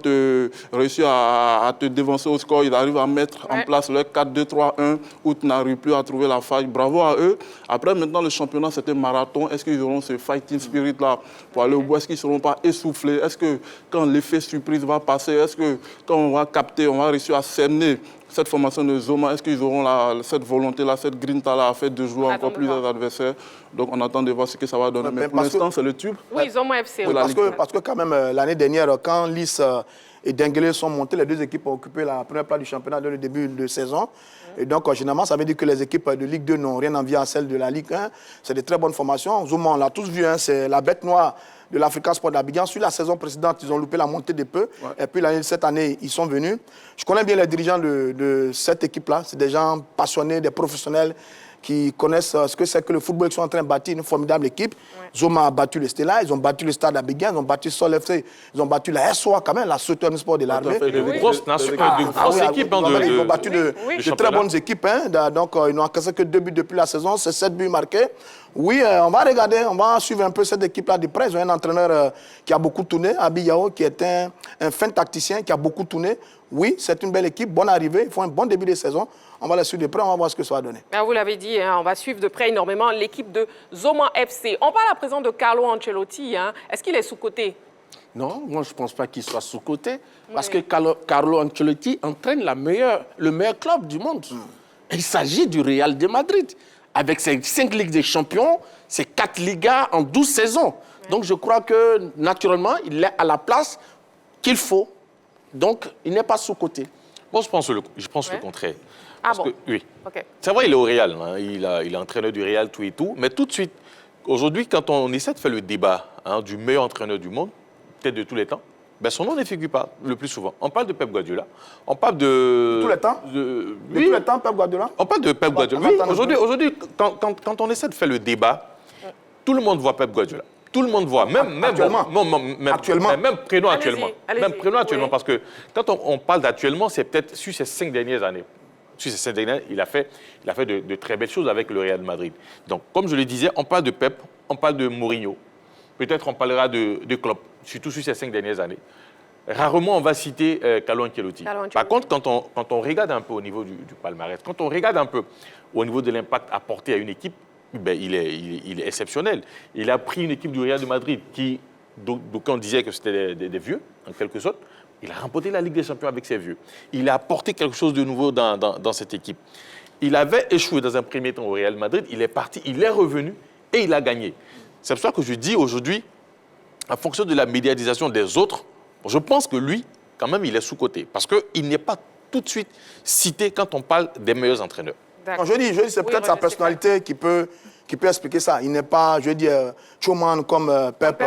D: réussit à te dévancer au score, il arrive à mettre en place le 4-2-3-1 où tu n'arrives plus à trouver la faille. Bravo à eux. Après, maintenant, le championnat, c'était marathon. Est-ce qu'ils auront ce fighting spirit-là pour aller au bout? Est-ce qu'ils ne seront pas essoufflés? Est-ce que quand l'effet surprise va passer, est-ce que quand on va capter, on va réussir à cerner cette formation de Zoman, est-ce qu'ils auront cette volonté-là, cette grinta-là à faire de jouer encore plus leurs adversaires? Donc on attend de voir ce que ça va donner. Mais pour l'instant, c'est le tube.
A: Oui, Zoman FC.
I: Parce que quand même, l'année dernière, quand Lys et Denguele sont montés, les 2 équipes ont occupé la première place du championnat dès le début de saison. Et donc, généralement, ça veut dire que les équipes de Ligue 2 n'ont rien envie à celles de la Ligue 1. C'est de très bonnes formations. Zoman, on l'a tous vu, c'est la bête noire de l'Africa Sport d'Abidjan. Sur la saison précédente, ils ont loupé la montée des peu. Et puis cette année, ils sont venus. Je connais bien les dirigeants de cette équipe-là. C'est des gens passionnés, des professionnels qui connaissent ce que c'est que le football. Ils sont en train de bâtir une formidable équipe. Zoman a battu le Stella, ils ont battu le Stade Abidjan, ils ont battu Sol FC, ils ont battu la SOA quand même, la Sotomi Sport de l'Armée.
C: De grosses équipes.
I: Ils ont battu de très bonnes équipes. Donc, ils n'ont encaissé que 2 buts depuis la saison, c'est 7 buts marqués. Oui, on va regarder, on va suivre un peu cette équipe-là de près. Ils ont un entraîneur qui a beaucoup tourné, Abi Yao, qui est un fin tacticien, qui a beaucoup tourné. Oui, c'est une belle équipe, bonne arrivée, ils font un bon début de saison. On va la suivre de près, on va voir ce que ça va donner.
A: Vous l'avez dit, on va suivre de près énormément l'équipe de Zoman FC. On parle à présent de Carlo Ancelotti. Est-ce qu'il est sous-coté?
E: Non, moi je ne pense pas qu'il soit sous-coté. Parce que Carlo Ancelotti entraîne le meilleur club du monde. Il s'agit du Real de Madrid. Avec ses 5 Ligues des Champions, ses 4 Ligas en 12 saisons. Donc je crois que naturellement, il est à la place qu'il faut. Donc il n'est pas sous-coté.
C: Moi, je pense le contraire.
A: Ah bon?
C: Oui. Okay. C'est vrai, il est au Real. Il est entraîneur du Real, tout et tout. Mais tout de suite, aujourd'hui, quand on essaie de faire le débat du meilleur entraîneur du monde, peut-être de tous les temps, ben son nom ne figure pas le plus souvent. On parle de Pep Guardiola. On parle de...
I: Tous les temps
C: de
I: tous les temps, Pep Guardiola?
C: On parle de Pep Guardiola. Oui, aujourd'hui, quand on essaie de faire le débat, tout le monde voit Pep Guardiola. Tout le monde voit, même
I: actuellement.
C: Même prénom actuellement. Même prénom actuellement,
A: oui.
C: parce que quand on parle d'actuellement, c'est peut-être sur ces 5 dernières années. Sur ces 5 dernières années, il a fait de très belles choses avec le Real Madrid. Donc, comme je le disais, on parle de Pep, on parle de Mourinho. Peut-être on parlera de Klopp, surtout sur ces 5 dernières années. Rarement on va citer Carlo Ancelotti. Par contre, quand on regarde un peu au niveau du palmarès, quand on regarde un peu au niveau de l'impact apporté à une équipe, ben, il est exceptionnel. Il a pris une équipe du Real de Madrid qui, d'aucuns disaient que c'était des vieux, en quelque sorte. Il a remporté la Ligue des Champions avec ses vieux. Il a apporté quelque chose de nouveau dans cette équipe. Il avait échoué dans un premier temps au Real Madrid. Il est parti, il est revenu et il a gagné. C'est pour ça que je dis aujourd'hui, en fonction de la médiatisation des autres, je pense que lui, quand même, il est sous-coté. Parce qu'il n'est pas tout de suite cité quand on parle des meilleurs entraîneurs.
I: Non, je dis c'est peut-être sa personnalité qui peut qui peut expliquer ça. Il n'est pas, je veux dire, showman comme Pep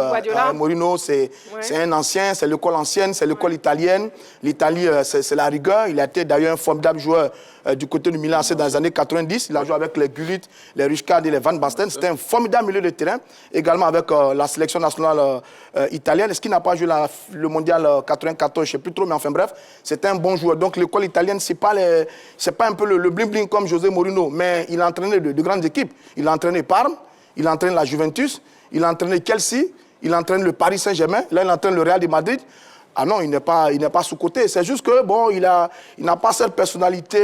I: Mourinho. C'est un ancien, c'est l'école ancienne, c'est l'école italienne. L'Italie, c'est la rigueur. Il a été d'ailleurs un formidable joueur du côté du Milan dans les années 90. Il a joué avec les Gullit, les Rijkaard et les Van Basten. C'était un formidable milieu de terrain. Également avec la sélection nationale italienne. Est-ce qu'il n'a pas joué le mondial 94? Je ne sais plus trop, mais enfin bref, c'était un bon joueur. Donc l'école italienne, ce n'est pas un peu le bling-bling comme José Mourinho, mais il a entraîné de grandes équipes. Il a entraîné Parme, il a entraîné la Juventus, il a entraîné Chelsea, il a entraîné le Paris Saint-Germain, là il entraîne le Real de Madrid. Ah non, il n'est pas sous-coté. C'est juste que, bon, il n'a pas cette personnalité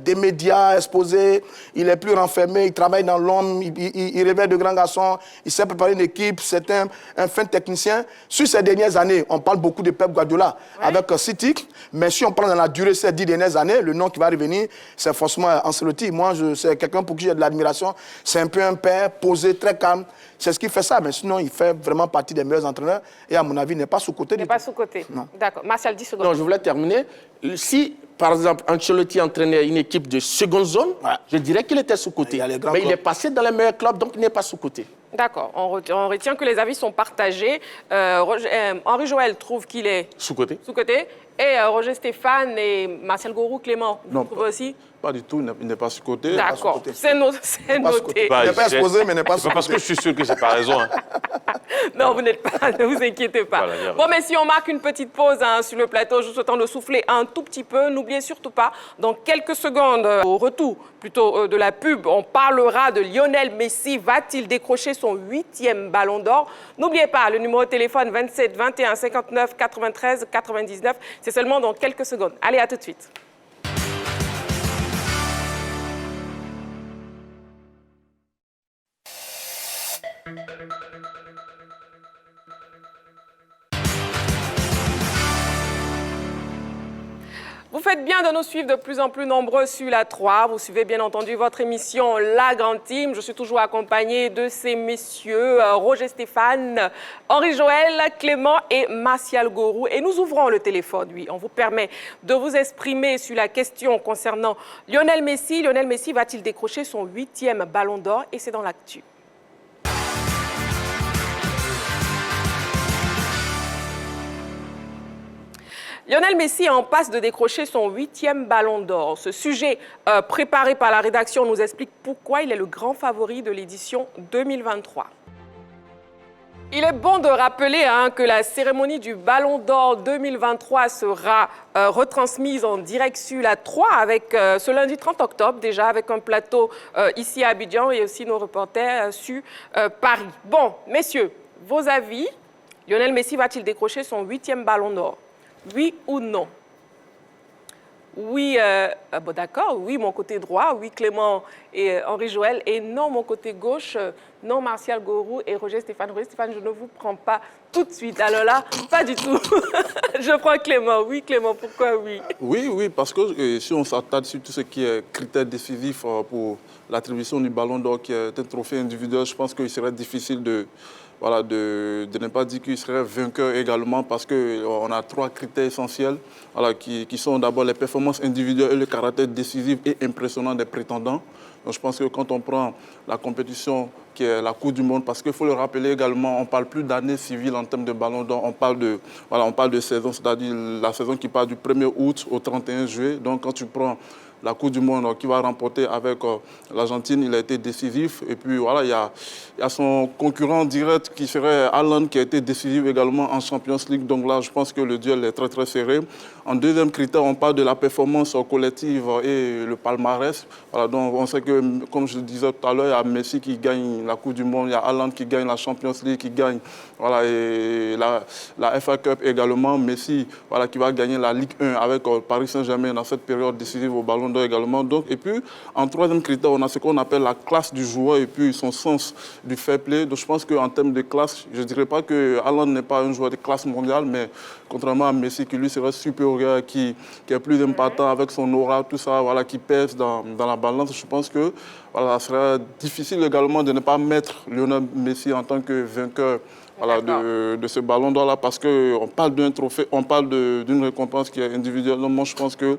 I: des médias exposés. Il est plus renfermé, il travaille dans l'ombre, il réveille de grands garçons, il sait préparer une équipe, c'est un fin technicien. Sur ces dernières années, on parle beaucoup de Pep Guardiola avec City, mais si on prend dans la durée de ces 10 dernières années, le nom qui va revenir, c'est forcément Ancelotti. Moi, c'est quelqu'un pour qui j'ai de l'admiration. C'est un peu un père, posé, très calme. C'est ce qui fait ça, mais sinon, il fait vraiment partie des meilleurs entraîneurs. Et à mon avis, il n'est pas sous-coté.
A: Il n'est pas sous-coté. D'accord. Martial, 10 secondes.
E: Non, je voulais terminer. Si, par exemple, Ancelotti entraînait une équipe de seconde zone, je dirais qu'il était sous-coté. Mais il est passé dans les meilleurs clubs, donc il n'est pas sous-coté.
A: D'accord. On retient que les avis sont partagés. Henri Joël trouve qu'il est
C: sous-coté.
A: Sous-coté. Et Roger Stéphane et Martial Gourou, Clément, vous trouvez aussi?
D: Pas du tout, il n'est pas sous-coté.
A: D'accord, c'est noté.
I: Il n'est pas exposé, mais n'est pas sous-coté.
C: Parce que je suis sûr que je n'ai pas raison. Hein.
A: Non, vous n'êtes pas, ne vous inquiétez pas. Voilà, bon, mais si on marque une petite pause sur le plateau, je vous souhaite de souffler un tout petit peu. N'oubliez surtout pas, dans quelques secondes, au retour plutôt de la pub, on parlera de Lionel Messi. Va-t-il décrocher son 8e ballon d'or? N'oubliez pas, le numéro de téléphone 27 21 59 93 99. C'est seulement dans quelques secondes. Allez, à tout de suite. Vous faites bien de nous suivre de plus en plus nombreux sur la 3. Vous suivez bien entendu votre émission La Grande Team. Je suis toujours accompagnée de ces messieurs, Roger Stéphane, Henri Joël, Clément et Martial Gourou. Et nous ouvrons le téléphone, oui. On vous permet de vous exprimer sur la question concernant Lionel Messi. Lionel Messi va-t-il décrocher son 8e ballon d'or? Et c'est dans l'actu. Lionel Messi est en passe de décrocher son 8e ballon d'or. Ce sujet préparé par la rédaction nous explique pourquoi il est le grand favori de l'édition 2023. Il est bon de rappeler que la cérémonie du Ballon d'Or 2023 sera retransmise en direct sur la 3 avec ce lundi 30 octobre déjà avec un plateau ici à Abidjan et aussi nos reporters sur Paris. Bon, messieurs, vos avis, Lionel Messi va-t-il décrocher son 8e Ballon d'Or? Oui ou non? Oui, bon, d'accord, oui, mon côté droit, oui, Clément et Henri Joël, et non, mon côté gauche, non, Martial Gourou et Roger Stéphane. Roger Stéphane, je ne vous prends pas tout de suite. Alors là, pas du tout. Je prends Clément. Oui, Clément, pourquoi oui?
D: Oui, parce que si on s'attarde sur tout ce qui est critère décisif pour l'attribution du Ballon d'Or, qui est un trophée individuel, je pense qu'il serait difficile de ne pas dire qu'il serait vainqueur également parce qu'on a 3 critères essentiels qui sont d'abord les performances individuelles et le caractère décisif et impressionnant des prétendants. Donc je pense que quand on prend la compétition qui est la Coupe du Monde, parce qu'il faut le rappeler également, on ne parle plus d'année civile en termes de Ballon d'Or, on parle de saison, c'est-à-dire la saison qui part du 1er août au 31 juillet. Donc quand tu prends la Coupe du Monde qui va remporter avec l'Argentine, il a été décisif. Et puis voilà, il y a son concurrent direct qui serait Haaland qui a été décisif également en Champions League. Donc là, je pense que le duel est très très serré. En deuxième critère, on parle de la performance collective et le palmarès. Voilà, donc on sait que, comme je le disais tout à l'heure, il y a Messi qui gagne la Coupe du Monde, il y a Haaland qui gagne la Champions League, qui gagne et la FA Cup également. Messi qui va gagner la Ligue 1 avec Paris Saint-Germain dans cette période décisive au Ballon d'Or également. Donc, et puis, en troisième critère, on a ce qu'on appelle la classe du joueur et puis son sens du fair play. Donc, je pense qu'en termes de classe, je ne dirais pas que Haaland n'est pas un joueur de classe mondiale, mais contrairement à Messi, qui lui serait supérieur, qui est plus impactant avec son aura, tout ça, qui pèse dans la balance, je pense que ça serait difficile également de ne pas mettre Lionel Messi en tant que vainqueur de ce Ballon d'Or là, parce qu'on parle d'un trophée, on parle d'une récompense qui est individuelle. Donc, moi, je pense que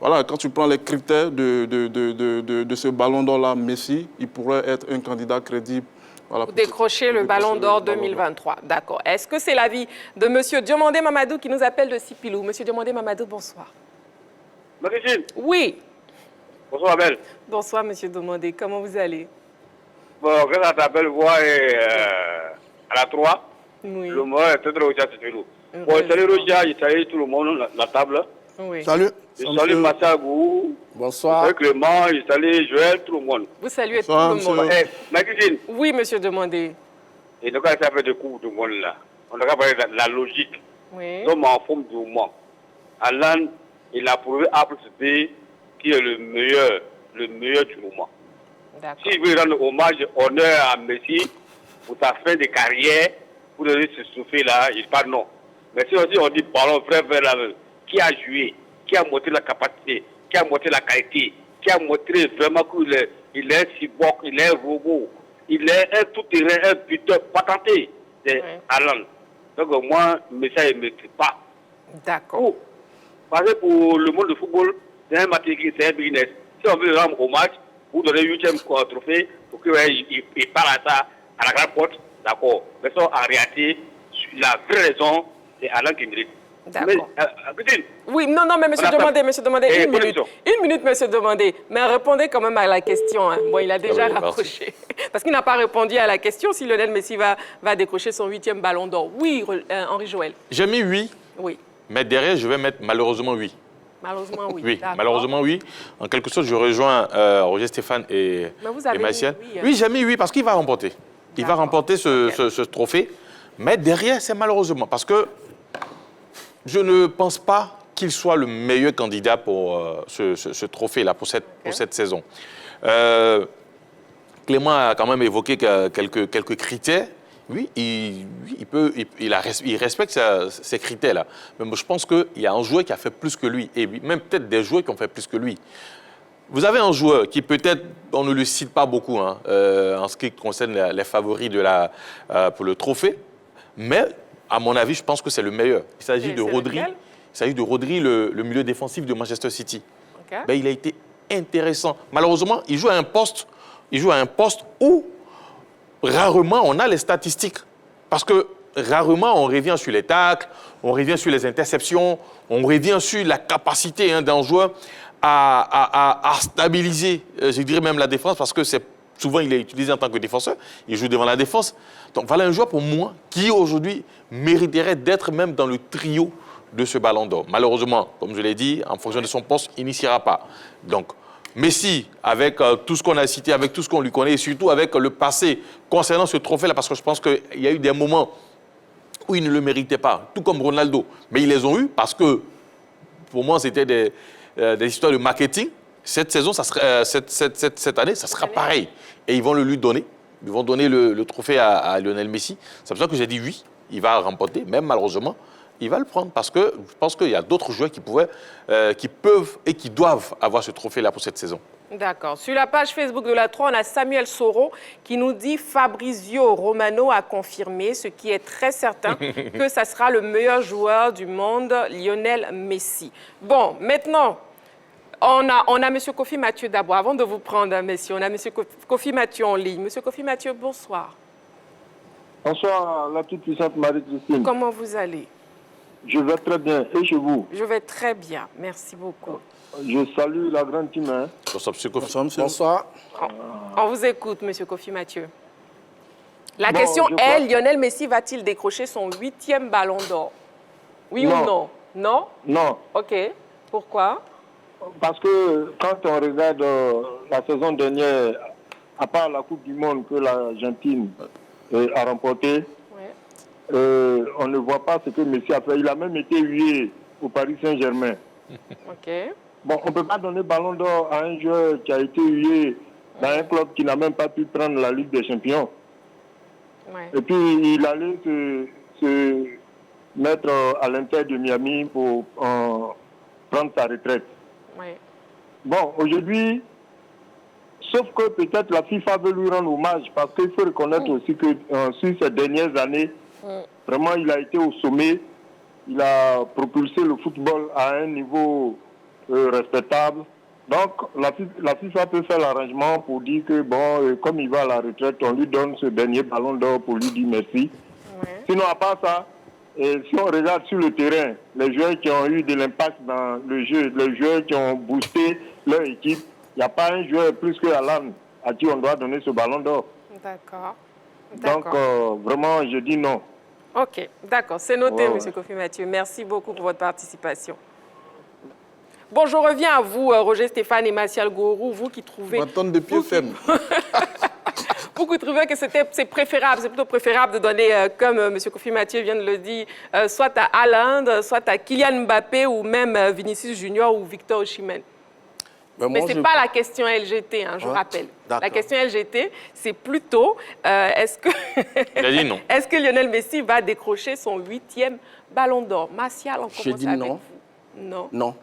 D: voilà, quand tu prends les critères de ce ballon d'or-là, Messi, il pourrait être un candidat crédible. Voilà,
A: pour décrocher le ballon d'or 2023. D'accord. Est-ce que c'est l'avis de M. Diomandé Mamadou qui nous appelle de Sipilou? M. Diomandé Mamadou, bonsoir.
J: Marie-Jeanne.
A: Oui.
J: Bonsoir, Abel.
A: Bonsoir, M. Diomandé. Comment vous allez?
J: Bon, grâce à ta belle voix et à la 3,
A: oui.
J: Le mot est très au chat. Bon, salut Roja, je salue tout le monde, la table.
A: Oui.
I: Salut.
J: Je salue Massagou.
E: Bonsoir.
J: Je salue Clément, je salue Joël, tout le monde.
A: Vous saluez tout le monde.
J: Marie-Jeanne.
A: Oui, M. Diomandé.
J: Et donc, ça fait des coups du monde là. On a parlé de la logique.
A: Oui.
J: Nous sommes en forme du moment. Alan, il a prouvé à plus qui est le meilleur du moment. S'il veut rendre hommage, honneur à Messi pour sa fin de carrière, pour donner ce souffle là, il parle non. Mais si aussi on dit ballon vrai vers la qui a joué, qui a montré la capacité, qui a montré la qualité, qui a montré vraiment qu'il est un cyborg, il est un robot, il est un tout-terrain, un buteur patenté, c'est Alan. Donc moi, Messi ne me tue pas.
A: D'accord.
J: Parce que pour le monde du football, c'est un match, c'est un business. Si on veut rendre hommage, vous donnez 8e trophée pour qu'il parle à ça à la grande porte, d'accord. Mais ça, en réalité, la vraie raison, c'est Alain qui mérite.
A: D'accord. Oui, non, mais monsieur Diomandé, une minute, monsieur Diomandé. Mais répondez quand même à la question. Hein. Bon, il a déjà raccroché. Parce qu'il n'a pas répondu à la question si Lionel Messi va décrocher son 8e ballon d'or. Oui, Henri Joël.
C: J'ai mis oui.
A: Oui.
C: Mais derrière, je vais mettre malheureusement oui.
A: Malheureusement, oui.
C: Oui, malheureusement, oui. En quelque sorte, je rejoins Roger Stéphane et Massiel. Oui, j'ai mis oui parce qu'il va remporter. Il va remporter ce trophée. Mais derrière, c'est malheureusement. Parce que je ne pense pas qu'il soit le meilleur candidat pour ce trophée-là, pour cette saison. Clément a quand même évoqué quelques critères. Oui, il respecte ces critères-là. Mais moi, je pense qu'il y a un joueur qui a fait plus que lui, et même peut-être des joueurs qui ont fait plus que lui. Vous avez un joueur qui peut-être, on ne le cite pas beaucoup en ce qui concerne les favoris pour le trophée, mais à mon avis, je pense que c'est le meilleur. Il s'agit de Rodri. Il s'agit de Rodri, le milieu défensif de Manchester City. Okay. Ben, il a été intéressant. Malheureusement, il joue à un poste où rarement, on a les statistiques. Parce que rarement, on revient sur les tacles, on revient sur les interceptions, on revient sur la capacité d'un joueur à stabiliser, je dirais même la défense, parce que souvent, il est utilisé en tant que défenseur. Il joue devant la défense. Donc, voilà un joueur pour moi qui, aujourd'hui, mériterait d'être même dans le trio de ce ballon d'or. Malheureusement, comme je l'ai dit, en fonction de son poste, il n'y sera pas. Donc, Messi, avec tout ce qu'on a cité, avec tout ce qu'on lui connaît, et surtout avec le passé concernant ce trophée-là, parce que je pense qu'il y a eu des moments où il ne le méritait pas, tout comme Ronaldo. Mais ils les ont eus parce que, pour moi, c'était des histoires de marketing. Cette saison, cette année, ça sera pareil. Et ils vont le lui donner. Ils vont donner le trophée à Lionel Messi. C'est pour ça que j'ai dit oui, il va remporter, même malheureusement. Il va le prendre parce que je pense qu'il y a d'autres joueurs qui peuvent et qui doivent avoir ce trophée-là pour cette saison.
A: D'accord. Sur la page Facebook de la 3, on a Samuel Soro qui nous dit Fabrizio Romano a confirmé, ce qui est très certain, que ça sera le meilleur joueur du monde, Lionel Messi. Bon, maintenant, on a M. Kofi Mathieu d'abord. Avant de vous prendre, messieurs, on a M. Kofi Mathieu en ligne. M. Kofi Mathieu, bonsoir.
K: Bonsoir, la toute-puissante Marie-Christine.
A: Comment vous allez?
K: Je vais très bien. Et chez vous?
A: Je vais très bien. Merci beaucoup.
K: Je salue la grande team. Hein.
C: Bonsoir, M. Kofi.
E: Bonsoir.
A: On vous écoute, M. Kofi Mathieu. La question est, Lionel Messi va-t-il décrocher son 8e ballon d'or? Oui ou non? Non?
K: Non.
A: OK. Pourquoi?
K: Parce que quand on regarde la saison dernière, à part la Coupe du Monde que l'Argentine a remportée, on ne voit pas ce que Messi a fait. Il a même été hué au Paris Saint-Germain.
A: OK.
K: Bon, on ne peut pas donner ballon d'or à un joueur qui a été hué dans un club qui n'a même pas pu prendre la Ligue des Champions. Et puis, il allait se mettre à l'Inter de Miami pour prendre sa retraite. Bon, aujourd'hui, sauf que peut-être la FIFA veut lui rendre hommage parce qu'il faut reconnaître aussi que sur ces dernières années, vraiment, il a été au sommet. Il a propulsé le football à un niveau respectable. Donc, la FIFA peut faire l'arrangement pour dire que, bon, comme il va à la retraite, on lui donne ce dernier ballon d'or pour lui dire merci. Ouais. Sinon, à part ça, si on regarde sur le terrain, les joueurs qui ont eu de l'impact dans le jeu, les joueurs qui ont boosté leur équipe, il n'y a pas un joueur plus que Alan à qui on doit donner ce ballon d'or.
A: D'accord.
K: Donc, vraiment, je dis non.
A: OK, d'accord. C'est noté, M. Kofi Mathieu. Merci beaucoup pour votre participation. Bon, je reviens à vous, Roger Stéphane et Martial Gourou, vous qui trouvez...
D: Bâton de pied ferme.
A: Vous qui trouvez que c'est préférable, c'est plutôt préférable de donner, comme M. Kofi Mathieu vient de le dire, soit à Haaland, soit à Kylian Mbappé ou même Vinicius Junior ou Victor Osimhen. Mais ce n'est pas la question LGT, hein, je rappelle. La question LGT, c'est plutôt, est-ce que...
C: Il a dit non.
A: Est-ce que Lionel Messi va décrocher son 8e ballon d'or? Martial, on commence avec vous. Non.
E: Non.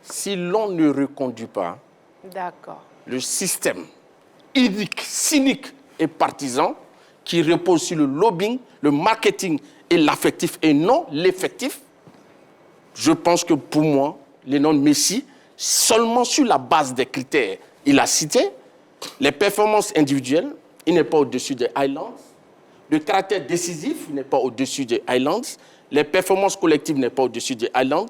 E: Si l'on ne reconduit pas le système inique, cynique et partisan qui repose sur le lobbying, le marketing et l'affectif et non l'effectif, je pense que pour moi, Lionel Messi, seulement sur la base des critères, il a cité les performances individuelles, il n'est pas au-dessus des Highlands, le caractère décisif, il n'est pas au-dessus des Highlands, les performances collectives n'est pas au-dessus des Highlands,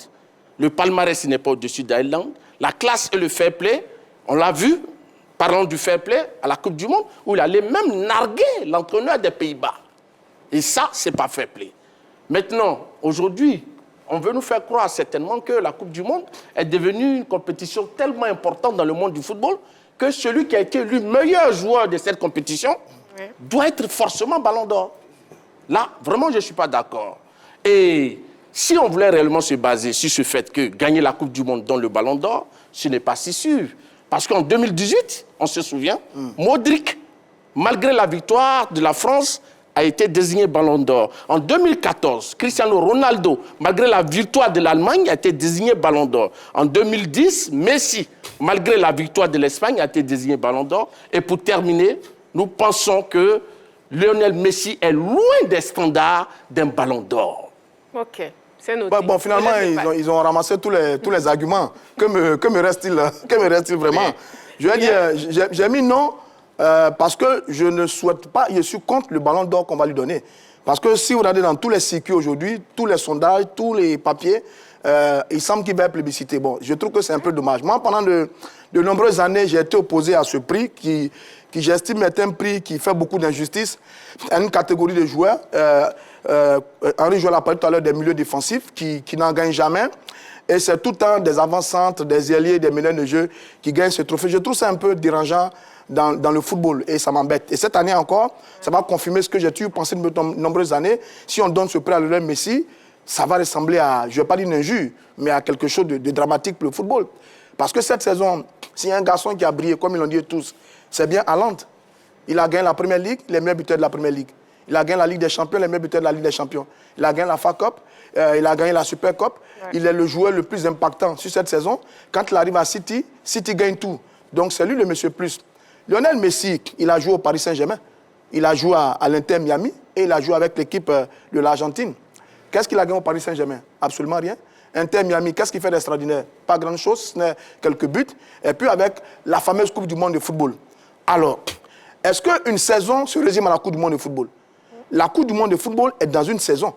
E: le palmarès n'est pas au-dessus des Highlands, la classe et le fair play, on l'a vu, parlant du fair play à la Coupe du Monde, où il allait même narguer l'entraîneur des Pays-Bas. Et ça, c'est pas fair play. Maintenant, aujourd'hui, on veut nous faire croire certainement que la Coupe du Monde est devenue une compétition tellement importante dans le monde du football que celui qui a été élu meilleur joueur de cette compétition doit être forcément ballon d'or. Là, vraiment, je ne suis pas d'accord. Et si on voulait réellement se baser sur ce fait que gagner la Coupe du Monde dans le ballon d'or, ce n'est pas si sûr. Parce qu'en 2018, on se souvient, Modric, malgré la victoire de la France, a été désigné ballon d'or. En 2014, Cristiano Ronaldo, malgré la victoire de l'Allemagne, a été désigné ballon d'or. En 2010, Messi, malgré la victoire de l'Espagne, a été désigné ballon d'or. Et pour terminer, nous pensons que Lionel Messi est loin des standards d'un ballon d'or.
A: OK, c'est noté.
I: Bon, finalement, ils ont ramassé tous les arguments. Que me reste-t-il vraiment? Je vais dire, j'ai mis non. Parce que je ne souhaite pas, je suis contre le ballon d'or qu'on va lui donner. Parce que si vous regardez dans tous les circuits aujourd'hui, tous les sondages, tous les papiers, il semble qu'il va être plébiscité. Bon, je trouve que c'est un peu dommage. Moi, pendant de nombreuses années, j'ai été opposé à ce prix qui j'estime être un prix qui fait beaucoup d'injustice à une catégorie de joueurs. Henri Joël a parlé tout à l'heure des milieux défensifs qui n'en gagnent jamais. Et c'est tout le temps des avant-centres, des ailiers, des meneurs de jeu qui gagnent ce trophée. Je trouve ça un peu dérangeant dans le football et ça m'embête. Et cette année encore, ça va confirmer ce que j'ai toujours pensé de nombreuses années. Si on donne ce prix à Lionel Messi, ça va ressembler à, je ne vais pas dire une injure, mais à quelque chose de dramatique pour le football. Parce que cette saison, s'il y a un garçon qui a brillé, comme ils l'ont dit tous, c'est bien Haaland. Il a gagné la Première Ligue, les meilleurs buteurs de la Première Ligue. Il a gagné la Ligue des Champions, les meilleurs buteurs de la Ligue des Champions. Il a gagné la FA Cup, il a gagné la Super Cup. Ouais. Il est le joueur le plus impactant sur cette saison. Quand il arrive à City, City gagne tout. Donc c'est lui le monsieur plus. Lionel Messi, il a joué au Paris Saint-Germain. Il a joué à l'Inter Miami et il a joué avec l'équipe de l'Argentine. Qu'est-ce qu'il a gagné au Paris Saint-Germain? Absolument rien. Inter Miami, qu'est-ce qu'il fait d'extraordinaire? Pas grand-chose, ce n'est quelques buts. Et puis avec la fameuse Coupe du Monde de football. Alors, est-ce qu'une saison se résume à la Coupe du Monde de football? La Coupe du Monde de football est dans une saison.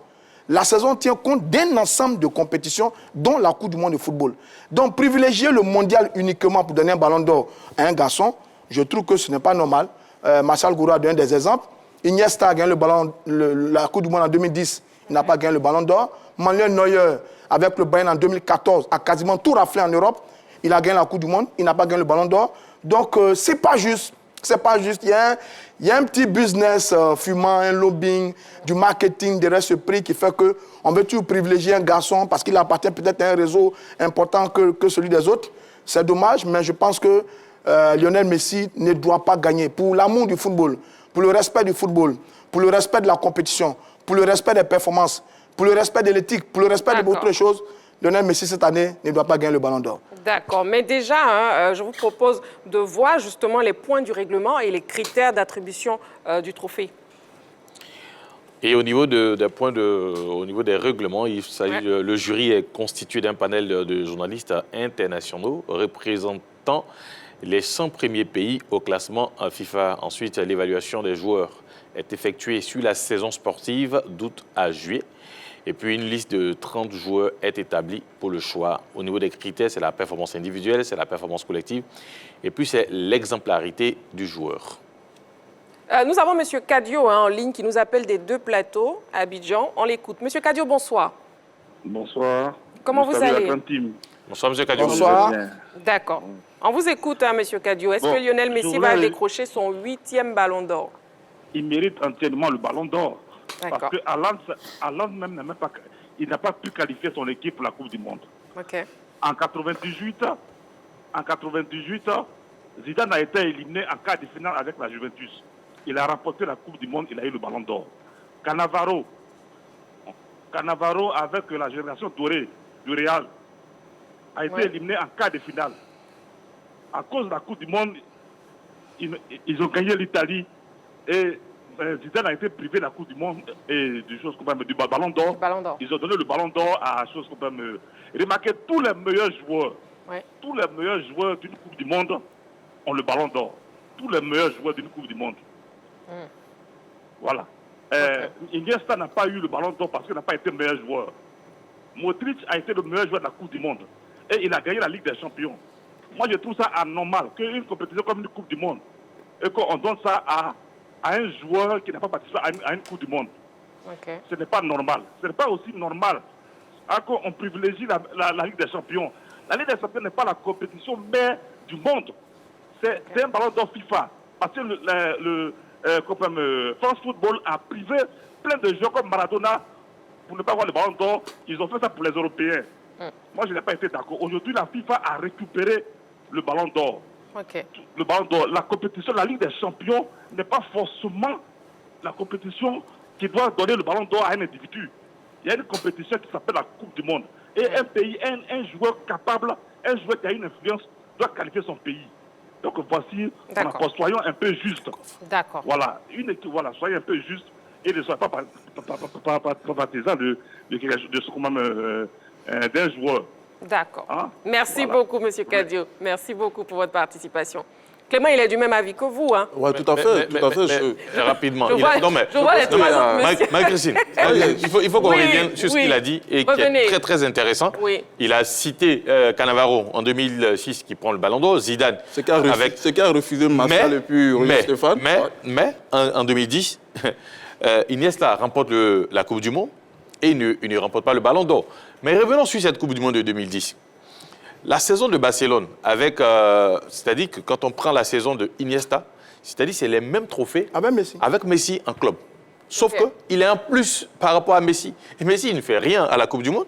I: La saison tient compte d'un ensemble de compétitions, dont la Coupe du Monde de football. Donc, privilégier le mondial uniquement pour donner un ballon d'or à un garçon, je trouve que ce n'est pas normal. Martial Gourou a donné des exemples. Iniesta a gagné la Coupe du Monde en 2010. Il n'a pas gagné le ballon d'or. Manuel Neuer, avec le Bayern en 2014, a quasiment tout raflé en Europe. Il a gagné la Coupe du Monde. Il n'a pas gagné le ballon d'or. Donc, c'est pas juste. C'est pas juste. Il y a un petit business fumant, un lobbying, du marketing derrière ce prix qui fait qu'on veut toujours privilégier un garçon parce qu'il appartient peut-être à un réseau important que celui des autres. C'est dommage, mais je pense que Lionel Messi ne doit pas gagner. Pour l'amour du football, pour le respect du football, pour le respect de la compétition, pour le respect des performances, pour le respect de l'éthique, pour le respect de beaucoup de choses, Lionel Messi, cette année, ne doit pas gagner le ballon d'or.
A: D'accord. Mais déjà, je vous propose de voir justement les points du règlement et les critères d'attribution du trophée.
C: Et au niveau, au niveau des règlements, le jury est constitué d'un panel de journalistes internationaux représentant les 100 premiers pays au classement FIFA. Ensuite, l'évaluation des joueurs est effectuée sur la saison sportive d'août à juillet. Et puis, une liste de 30 joueurs est établie pour le choix. Au niveau des critères, c'est la performance individuelle, c'est la performance collective. Et puis, c'est l'exemplarité du joueur.
A: Nous avons M. Kadio en ligne qui nous appelle des 2 plateaux à Abidjan. On l'écoute. M. Kadio, bonsoir.
K: Bonsoir.
A: Comment vous allez?
C: Bonsoir, M. Kadio.
A: Bonsoir. D'accord. On vous écoute, hein, M. Kadio. Est-ce que Lionel Messi va décrocher son 8e ballon d'or?
L: Il mérite entièrement le ballon d'or. Parce que Haaland même il n'a pas pu qualifier son équipe pour la Coupe du Monde.
A: Okay.
L: En 98, Zidane a été éliminé en quart de finale avec la Juventus. Il a remporté la Coupe du Monde, il a eu le ballon d'or. Cannavaro avec la génération dorée du Real a été éliminé en quart de finale. À cause de la Coupe du Monde, ils ont gagné l'Italie et Zidane a été privé de la Coupe du Monde et du ballon d'or. Ils ont donné le ballon d'or à chose qu'on peut remarquer. Tous les meilleurs joueurs d'une Coupe du Monde ont le ballon d'or. Tous les meilleurs joueurs d'une Coupe du Monde. Voilà. Iniesta n'a pas eu le ballon d'or parce qu'il n'a pas été meilleur joueur. Modric a été le meilleur joueur de la Coupe du Monde. Et il a gagné la Ligue des Champions. Moi, je trouve ça anormal qu'une compétition comme une Coupe du Monde et qu'on donne ça à un joueur qui n'a pas participé à une Coupe du Monde.
A: Okay.
L: Ce n'est pas normal. Ce n'est pas aussi normal qu'on privilégie la Ligue des Champions. La Ligue des Champions n'est pas la compétition mais du monde. C'est un ballon d'or FIFA. Parce que France Football a privé plein de joueurs comme Maradona pour ne pas avoir le ballon d'or. Ils ont fait ça pour les Européens. Moi, je n'ai pas été d'accord. Aujourd'hui, la FIFA a récupéré le ballon d'or.
A: Okay.
L: Le ballon d'or. La compétition, la Ligue des Champions n'est pas forcément la compétition qui doit donner le ballon d'or à un individu. Il y a une compétition qui s'appelle la Coupe du Monde. Et un pays, un joueur capable, un joueur qui a une influence, doit qualifier son pays. Donc voici, soyons un peu justes.
A: D'accord.
L: Voilà, soyez un peu justes et ne soyez pas partisans d'un joueur.
A: D'accord. Hein? Merci beaucoup, M. Kadio. Merci beaucoup pour votre participation. Clément, il est du même avis que vous. Hein?
D: Oui, tout à fait.
C: Rapidement.
A: Je vois les trois autres,
C: Marie-Christine, il faut qu'on revienne sur ce qu'il a dit et qui est très, très intéressant. Oui. Il a cité Cannavaro en 2006 qui prend le ballon d'or, Zidane.
D: C'est qui a refusé Massal et puis Stéphane.
C: Mais en 2010, Iniesta remporte la Coupe du Monde et il ne remporte pas le ballon d'or. Mais revenons sur cette Coupe du Monde de 2010. La saison de Barcelone, c'est-à-dire que quand on prend la saison de Iniesta, c'est-à-dire c'est les mêmes trophées avec Messi en club. Sauf qu'il est en plus par rapport à Messi. Et Messi, il ne fait rien à la Coupe du Monde.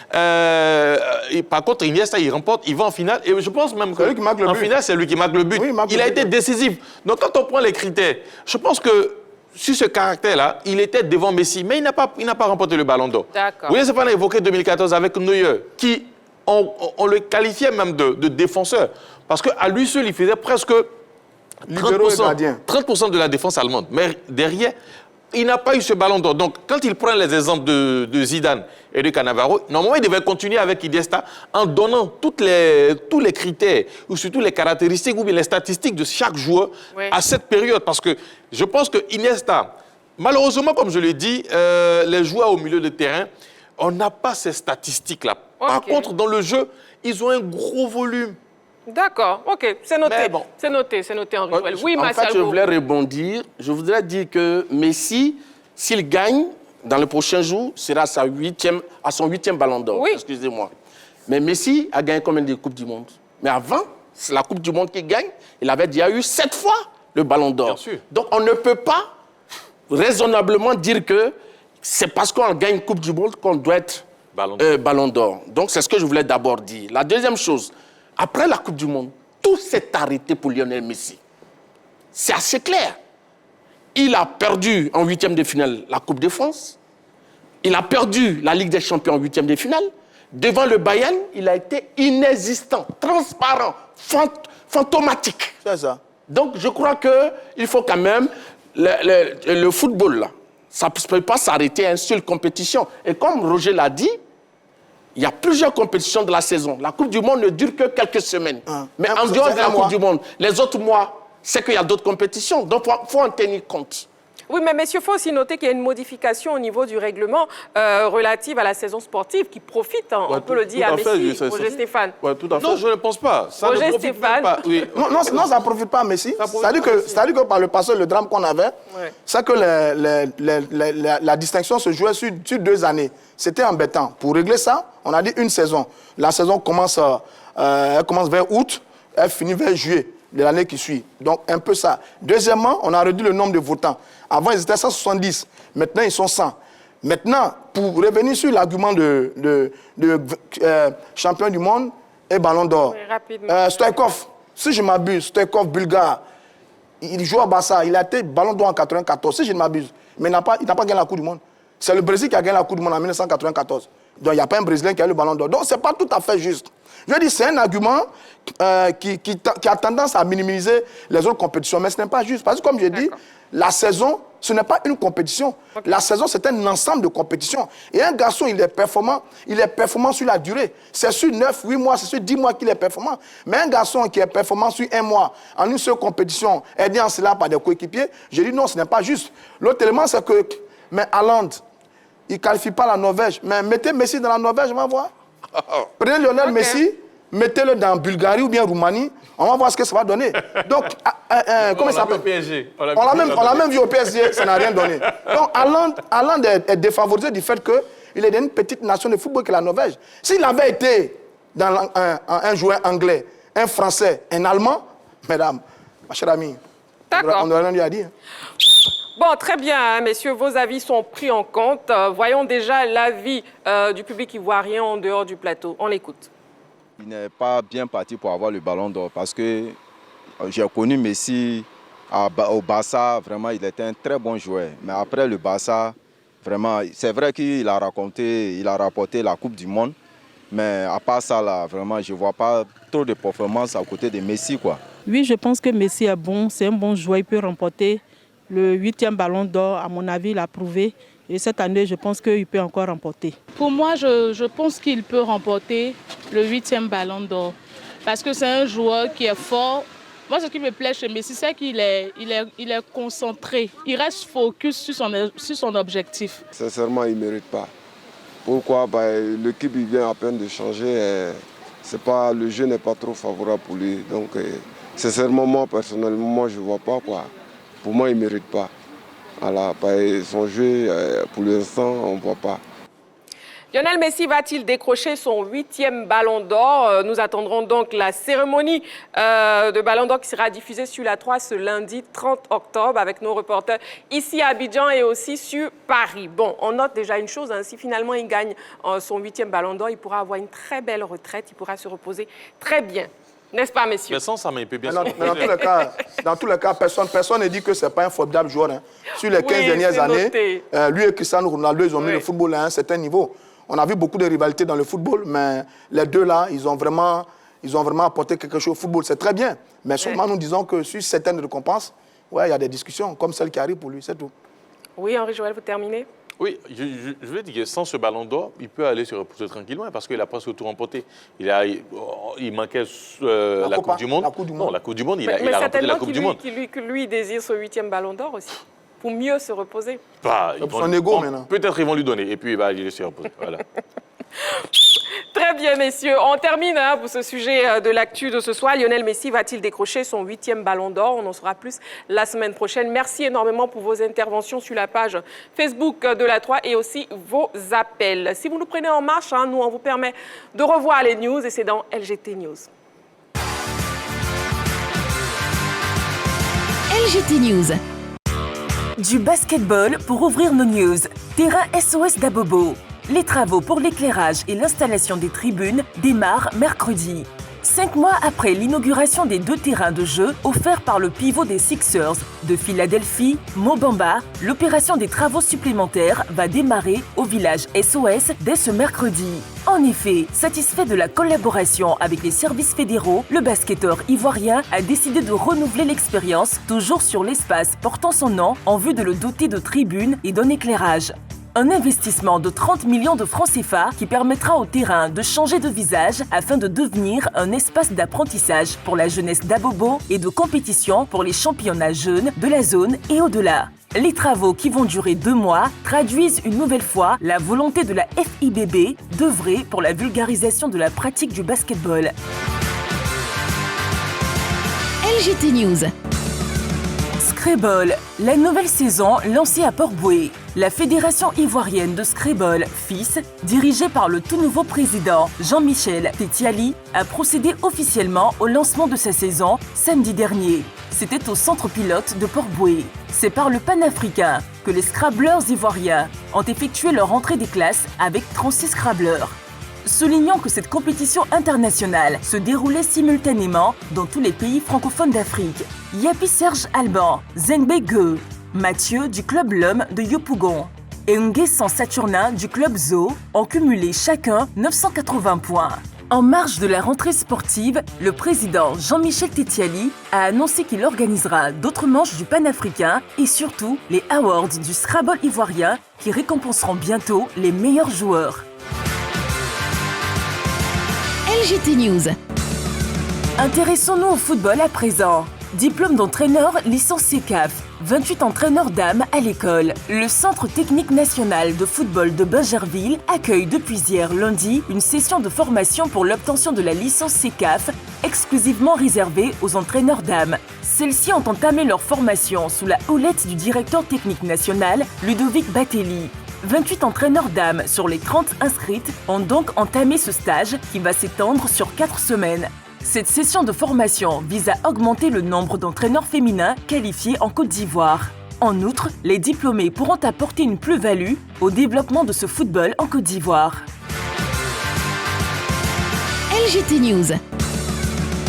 C: Par contre, Iniesta, il remporte, il va en finale. Et je pense même qu'en finale, c'est lui qui marque le but. Oui, il a été décisif. Donc quand on prend les critères, je pense que sur ce caractère-là, il était devant Messi, mais il n'a pas remporté le ballon d'or. Vous voyez, Stéphane a évoqué 2014 avec Neuer, qui, on le qualifiait même de défenseur, parce qu'à lui seul, il faisait presque 30% de la défense allemande. Mais derrière, il n'a pas eu ce ballon d'or. Donc, quand il prend les exemples de Zidane et de Cannavaro, normalement, il devait continuer avec Iniesta en donnant tous les critères, ou surtout les caractéristiques ou bien les statistiques de chaque joueur à cette période. Parce que je pense que Iniesta, malheureusement, comme je l'ai dit, les joueurs au milieu de terrain, on n'a pas ces statistiques-là. Par contre, dans le jeu, ils ont un gros volume.
A: D'accord, ok, c'est noté. Bon. C'est noté, Henri Jouel. Oui,
E: en fait, je voulais rebondir. Je voudrais dire que Messi, s'il gagne, dans le prochain jour, sera à son 8e ballon d'or. Oui. Excusez-moi. Mais Messi a gagné combien de Coupes du Monde? Mais avant, c'est la Coupe du Monde qu'il gagne. Il avait déjà eu 7 fois le ballon d'or. Donc, on ne peut pas raisonnablement dire que c'est parce qu'on gagne une Coupe du Monde qu'on doit être ballon d'or. Donc, c'est ce que je voulais d'abord dire. La deuxième chose, après la Coupe du Monde, tout s'est arrêté pour Lionel Messi. C'est assez clair. Il a perdu en 8e de finale la Coupe de France. Il a perdu la Ligue des Champions en 8e de finale. Devant le Bayern, il a été inexistant, transparent, fantomatique.
I: C'est ça.
E: Donc, je crois qu'il faut quand même... Le football, là, Ça ne peut pas s'arrêter à une seule compétition. Et comme Roger l'a dit, il y a plusieurs compétitions de la saison. La Coupe du Monde ne dure que quelques semaines. Mais en dehors de la Coupe du Monde, les autres mois, c'est qu'il y a d'autres compétitions. Donc, il faut en tenir compte.
A: Oui, mais messieurs, il faut aussi noter qu'il y a une modification au niveau du règlement relative à la saison sportive qui profite, on peut le dire, à Messi, Roger Stéphane.
D: Ouais, tout à fait.
C: Non, je ne pense pas. Ça
A: Roger
C: ne profite
A: Stéphane.
C: pas. Oui.
I: Non, ça ne profite pas à Messi. C'est-à-dire que par le passé, le drame qu'on avait, c'est que la distinction se jouait sur 2 années. C'était embêtant. Pour régler ça, on a dit une saison. La saison commence vers août, elle finit vers juillet de l'année qui suit. Donc, un peu ça. Deuxièmement, on a réduit le nombre de votants. Avant, ils étaient 170. Maintenant, ils sont 100. Maintenant, pour revenir sur l'argument de champion du monde et ballon d'or, Stoïkov, si je m'abuse, Stoïkov, bulgare, il joue à Barça, il a été ballon d'or en 1994, si je ne m'abuse, mais il n'a pas gagné la Coupe du Monde. C'est le Brésil qui a gagné la Coupe du Monde en 1994. Donc, il n'y a pas un Brésilien qui a eu le ballon d'or. Donc, ce n'est pas tout à fait juste. Je veux dire, c'est un argument qui a tendance à minimiser les autres compétitions, mais ce n'est pas juste. Parce que, comme je dis, la saison, ce n'est pas une compétition. La saison, c'est un ensemble de compétitions. Et un garçon, il est performant sur la durée. C'est sur 9, 8 mois, c'est sur 10 mois qu'il est performant. Mais un garçon qui est performant sur 1 mois, en une seule compétition, aidé en cela par des coéquipiers, je dis non, ce n'est pas juste. L'autre élément, c'est que, mais Haaland, il ne qualifie pas la Norvège. Mais mettez Messi dans la Norvège, on va voir. Prenez Lionel Messi, mettez-le dans Bulgarie ou bien Roumanie, on va voir ce que ça va donner. Donc, comment ça s'appelle PSG. On l'a même vu au PSG, ça n'a rien donné. Donc, Haaland est défavorisé du fait qu'il est d'une petite nation de football que la Norvège. S'il avait été dans un joueur anglais, un français, un allemand, mesdames, ma chère amie, on n'aurait rien dû à dire.
A: Bon, très bien, hein, messieurs, vos avis sont pris en compte. Voyons déjà l'avis du public ivoirien en dehors du plateau. On l'écoute.
M: Il n'est pas bien parti pour avoir le ballon d'or parce que j'ai connu Messi au Barça, vraiment, il était un très bon joueur. Mais après le Barça, vraiment, c'est vrai qu'il a rapporté la Coupe du Monde. Mais à part ça, là, vraiment, je ne vois pas trop de performance à côté de Messi, quoi.
N: Oui, je pense que Messi est bon, c'est un bon joueur, il peut remporter le 8e ballon d'or, à mon avis, il a prouvé. Et cette année, je pense qu'il peut encore remporter.
O: Pour moi, je pense qu'il peut remporter le 8e ballon d'or. Parce que c'est un joueur qui est fort. Moi, ce qui me plaît chez Messi, c'est qu'il est concentré. Il reste focus sur son objectif.
P: Sincèrement, il ne mérite pas. Pourquoi? L'équipe vient à peine de changer. Le jeu n'est pas trop favorable pour lui. Donc, sincèrement, moi, personnellement, je ne vois pas quoi. Pour moi, il ne mérite pas. Voilà, son jeu, pour l'instant, on ne voit pas.
A: Lionel Messi va-t-il décrocher son 8e ballon d'or? Nous attendrons donc la cérémonie de ballon d'or qui sera diffusée sur la 3 ce lundi 30 octobre avec nos reporters ici à Abidjan et aussi sur Paris. Bon, on note déjà une chose, hein, si finalement il gagne son 8e ballon d'or, il pourra avoir une très belle retraite, il pourra se reposer très bien. N'est-ce pas, messieurs?
C: Mais sans ça, mais il peut bien se
I: dans tous les cas, personne ne dit que ce n'est pas un formidable joueur. Hein. Sur les 15 dernières années, lui et Cristiano Ronaldo, ils ont mis le football à un certain niveau. On a vu beaucoup de rivalités dans le football, mais les deux là, ils ont vraiment apporté quelque chose au football. C'est très bien. Mais seulement nous disons que sur certaines récompenses, il y a des discussions, comme celle qui arrive pour lui, c'est tout.
A: Oui, Henri-Joël, vous terminez?
C: Oui, je veux dire que sans ce ballon d'or, il peut aller se reposer tranquillement parce qu'il a presque tout remporté. Il manquait la Coupe du Monde. Non, la Coupe du Monde, il a remporté la Coupe du Monde.
A: Que lui désire ce 8e ballon d'or aussi, pour mieux se reposer.
I: Son ego maintenant.
C: Peut-être ils vont lui donner et puis il va se reposer. Voilà.
A: Très bien, messieurs. On termine pour ce sujet de l'actu de ce soir. Lionel Messi va-t-il décrocher son 8e ballon d'or? On en saura plus la semaine prochaine. Merci énormément pour vos interventions sur la page Facebook de la 3 et aussi vos appels. Si vous nous prenez en marche, nous, on vous permet de revoir les news et c'est dans LGT News.
F: LGT News.
B: Du basketball pour ouvrir nos news. Terrain SOS d'Abobo. Les travaux pour l'éclairage et l'installation des tribunes démarrent mercredi. 5 mois après l'inauguration des 2 terrains de jeu offerts par le pivot des Sixers de Philadelphie, Mo Bamba, l'opération des travaux supplémentaires va démarrer au village SOS dès ce mercredi. En effet, satisfait de la collaboration avec les services fédéraux, le basketteur ivoirien a décidé de renouveler l'expérience, toujours sur l'espace portant son nom, en vue de le doter de tribunes et d'un éclairage. Un investissement de 30 millions de francs CFA qui permettra au terrain de changer de visage afin de devenir un espace d'apprentissage pour la jeunesse d'Abobo et de compétition pour les championnats jeunes de la zone et au-delà. Les travaux qui vont durer 2 mois traduisent une nouvelle fois la volonté de la FIBB d'œuvrer pour la vulgarisation de la pratique du basketball.
F: LGT News.
B: Scrabble, la nouvelle saison lancée à Port-Bouët. La Fédération ivoirienne de Scrabble, FIS, dirigée par le tout nouveau président Jean-Michel Tetiali, a procédé officiellement au lancement de sa saison samedi dernier. C'était au centre pilote de Port-Bouët. C'est par le panafricain que les Scrabbleurs ivoiriens ont effectué leur entrée des classes avec 36 Scrabbleurs. Soulignons que cette compétition internationale se déroulait simultanément dans tous les pays francophones d'Afrique. Yapi Serge Alban, Zengbe Gueux, Mathieu du club L'Homme de Yopougon et Nguessan Saturnin du club Zo ont cumulé chacun 980 points. En marge de la rentrée sportive, le président Jean-Michel Tetiali a annoncé qu'il organisera d'autres manches du panafricain et surtout les awards du Scrabble ivoirien qui récompenseront bientôt les meilleurs joueurs.
F: LGT News.
B: Intéressons-nous au football à présent. Diplôme d'entraîneur licencié CAF, 28 entraîneurs dames à l'école. Le Centre technique national de football de Bingerville accueille depuis hier lundi une session de formation pour l'obtention de la licence CAF exclusivement réservée aux entraîneurs dames. Celles-ci ont entamé leur formation sous la houlette du directeur technique national Ludovic Batelli. 28 entraîneurs dames sur les 30 inscrites ont donc entamé ce stage qui va s'étendre sur 4 semaines. Cette session de formation vise à augmenter le nombre d'entraîneurs féminins qualifiés en Côte d'Ivoire. En outre, les diplômés pourront apporter une plus-value au développement de ce football en Côte d'Ivoire.
F: LGT News.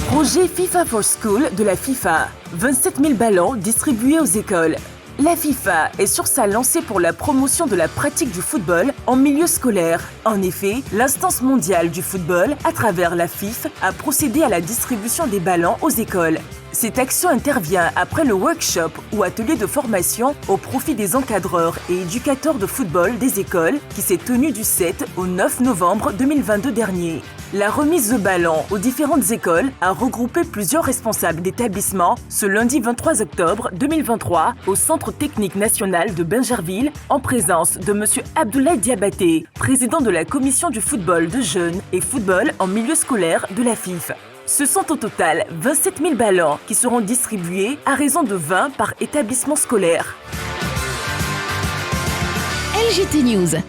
B: Projet FIFA for School de la FIFA. 27 000 ballons distribués aux écoles. La FIFA est sur sa lancée pour la promotion de la pratique du football en milieu scolaire. En effet, l'instance mondiale du football, à travers la FIFA, a procédé à la distribution des ballons aux écoles. Cette action intervient après le workshop ou atelier de formation au profit des encadreurs et éducateurs de football des écoles qui s'est tenu du 7 au 9 novembre 2022 dernier. La remise de ballons aux différentes écoles a regroupé plusieurs responsables d'établissements ce lundi 23 octobre 2023 au Centre technique national de Bingerville en présence de M. Abdoulaye Diabaté, président de la commission du football de jeunes et football en milieu scolaire de la FIFA. Ce sont au total 27 000 ballons qui seront distribués à raison de 20 par établissement scolaire.
F: LGT News.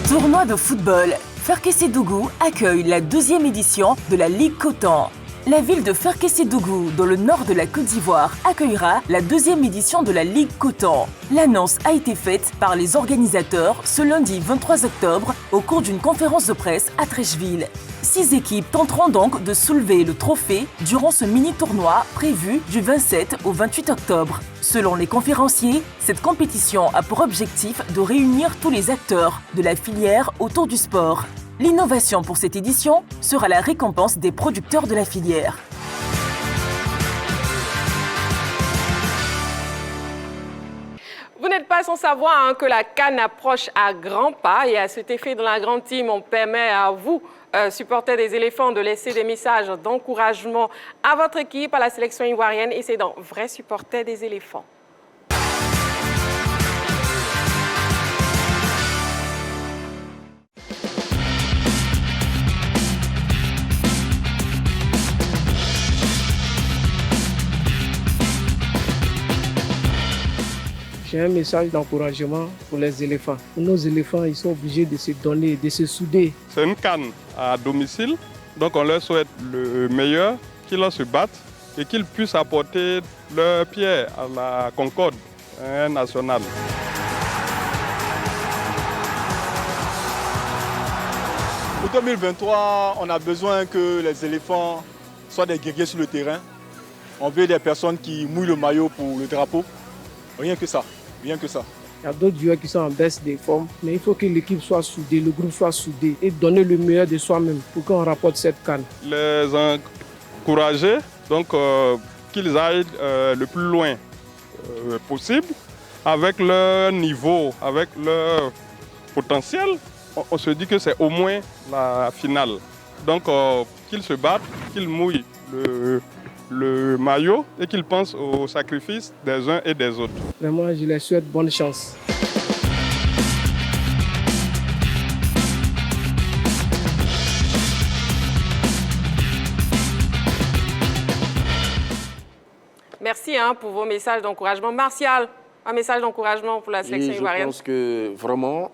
B: Tournoi de football. Ferkessédougou accueille la 2e édition de la Ligue Coton. La ville de Ferkessédougou, dans le nord de la Côte d'Ivoire, accueillera la 2e édition de la Ligue Coton. L'annonce a été faite par les organisateurs ce lundi 23 octobre au cours d'une conférence de presse à Treichville. 6 équipes tenteront donc de soulever le trophée durant ce mini-tournoi prévu du 27 au 28 octobre. Selon les conférenciers, cette compétition a pour objectif de réunir tous les acteurs de la filière autour du sport. L'innovation pour cette édition sera la récompense des producteurs de la filière.
A: Vous n'êtes pas sans savoir que la CAN approche à grands pas et à cet effet dans la grande team, on permet à vous, supporters des éléphants, de laisser des messages d'encouragement à votre équipe, à la sélection ivoirienne et c'est dans Vrais supporters des éléphants.
Q: J'ai un message d'encouragement pour les éléphants. Nos éléphants, ils sont obligés de se donner, de se souder.
R: C'est une CAN à domicile, donc on leur souhaite le meilleur, qu'ils se battent et qu'ils puissent apporter leur pierre à la concorde nationale.
S: Pour 2023, on a besoin que les éléphants soient des guerriers sur le terrain. On veut des personnes qui mouillent le maillot pour le drapeau. Rien que ça, rien que ça.
Q: Il y a d'autres joueurs qui sont en baisse des formes, mais il faut que l'équipe soit soudée, le groupe soit soudé et donner le meilleur de soi-même pour qu'on remporte cette CAN.
R: Les encourager, donc qu'ils aillent le plus loin possible avec leur niveau, avec leur potentiel. On se dit que c'est au moins la finale. Donc qu'ils se battent, qu'ils mouillent le maillot et qu'ils pensent au sacrifice des uns et des autres.
Q: Vraiment, je les souhaite bonne chance.
A: Merci pour vos messages d'encouragement. Martial, un message d'encouragement pour la sélection ivoirienne.
E: Je pense que vraiment,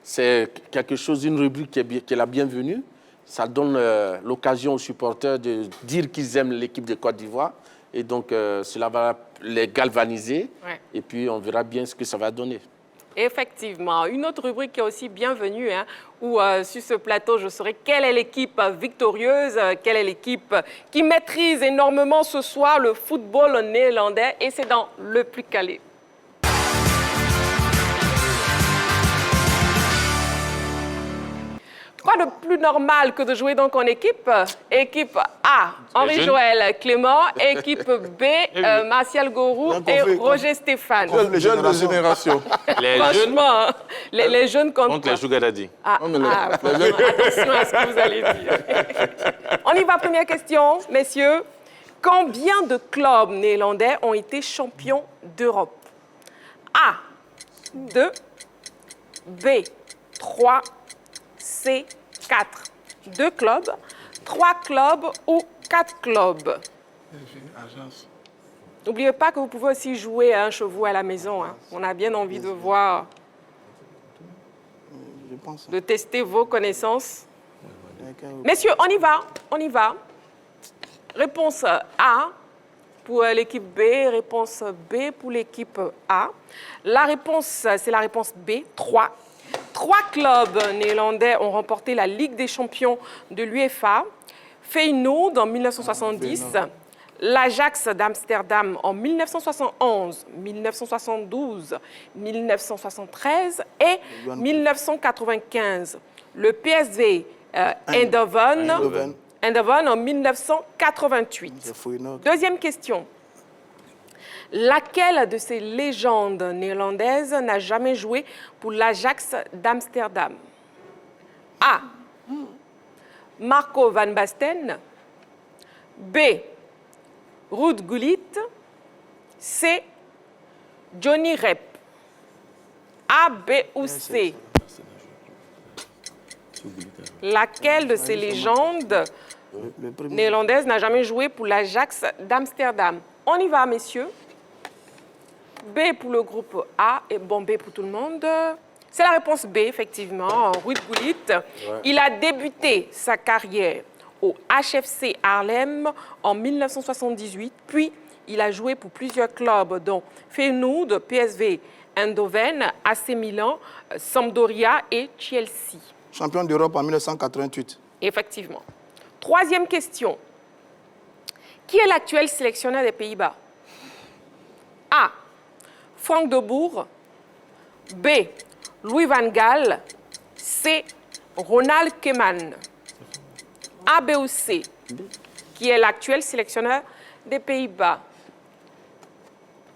E: c'est quelque chose, une rubrique qui est la bienvenue. Ça donne l'occasion aux supporters de dire qu'ils aiment l'équipe de Côte d'Ivoire. Et donc, cela va les galvaniser. Ouais. Et puis, on verra bien ce que ça va donner.
A: Effectivement. Une autre rubrique qui est aussi bienvenue, où sur ce plateau, je saurai quelle est l'équipe victorieuse, quelle est l'équipe qui maîtrise énormément ce soir le football néerlandais. Et c'est dans Le Plus Calé. Quoi de plus normal que de jouer donc en équipe? Équipe A, Henri-Joël Clément. Équipe B, Martial Gorou et Roger Stéphane.
D: Les jeunes de génération.
A: Franchement, les jeunes contre
C: les Sugar Daddy.
A: Attention à ce que vous allez dire. On y va, première question, messieurs. Combien de clubs néerlandais ont été champions d'Europe? A, 2, B, 3, C, 4. 2 clubs, 3 clubs ou 4 clubs. N'oubliez pas que vous pouvez aussi jouer chez vous à la maison. On a bien envie de voir, de tester vos connaissances. Messieurs, on y va. Réponse A pour l'équipe B, réponse B pour l'équipe A. La réponse, c'est la réponse B, 3. 3 clubs néerlandais ont remporté la Ligue des champions de l'UEFA. Feyenoord en 1970, l'Ajax d'Amsterdam en 1971, 1972, 1973 et 1995. Le PSV Eindhoven en 1988. Deuxième question. Laquelle de ces légendes néerlandaises n'a jamais joué pour l'Ajax d'Amsterdam? A. Marco van Basten. B. Ruud Gullit. C. Johnny Rep. A, B ou C? Laquelle de ces légendes néerlandaises n'a jamais joué pour l'Ajax d'Amsterdam? On y va, messieurs. B pour le groupe A et bon, B pour tout le monde. C'est la réponse B, effectivement. Ruud Gullit, il a débuté sa carrière au HFC Haarlem en 1978, puis il a joué pour plusieurs clubs, dont Feyenoord, PSV Eindhoven, AC Milan, Sampdoria et Chelsea.
I: Champion d'Europe en 1988.
A: Effectivement. Troisième question. Qui est l'actuel sélectionneur des Pays-Bas? A. Frank de Boer. B. Louis van Gaal. C. Ronald Koeman. A, B ou C? Qui est l'actuel sélectionneur des Pays-Bas?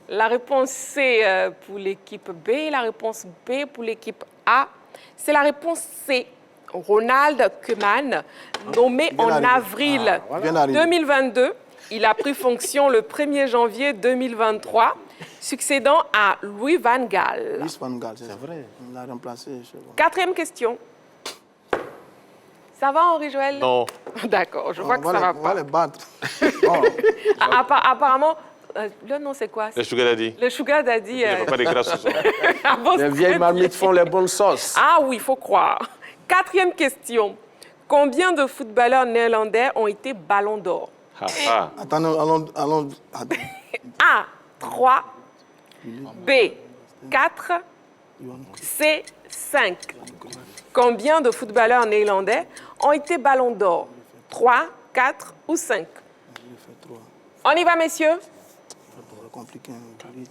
A: La réponse C pour l'équipe B, la réponse B pour l'équipe A. C'est la réponse C. Ronald Koeman, nommé en avril 2022. Il a pris fonction le 1er janvier 2023, succédant à Louis van Gaal.
I: Louis van Gaal, c'est vrai. Il l'a remplacé.
A: Quatrième question. Ça va, Henri-Joël?
C: Non.
A: D'accord, je vois que ça va pas.
I: On va les battre.
A: Apparemment, le nom, c'est quoi?
C: Le Sugar Daddy.
A: Le Sugar Daddy.
C: Il n'y a pas de grâce ce soir.
E: Les vieilles marmites font les bonnes sauces.
A: Ah oui, il faut croire. Quatrième question. Combien de footballeurs néerlandais ont été Ballon d'Or?
I: Attends, allons.
A: A, 3. B, 4. C, 5. Combien de footballeurs néerlandais ont été ballons d'or? 3, 4 ou 5? On y va, messieurs?
I: Compliqué.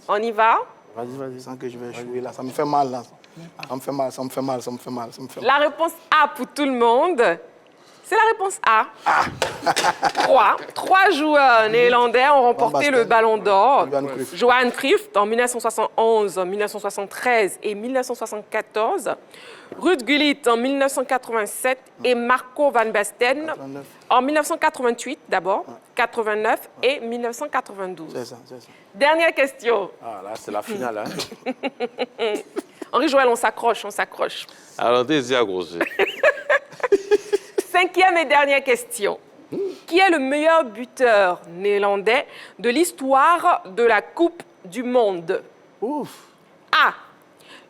A: On y va?
I: Vas-y. Sans que je vais jouer là. Ça me fait mal là. Ça me fait mal.
A: La réponse A pour tout le monde. C'est la réponse A. 3 joueurs néerlandais ont remporté le Ballon d'Or. Johan Cruyff en 1971, 1973 et 1974. Ruud Gullit en 1987 et Marco van Basten en 1988 d'abord, 89 et 1992.
I: C'est ça.
A: Dernière question.
E: Ah là, c'est la finale. Hein?
A: Henri-Joël, on s'accroche.
C: Alors, désir grossier.
A: 5e et dernière question. Qui est le meilleur buteur néerlandais de l'histoire de la Coupe du Monde? A.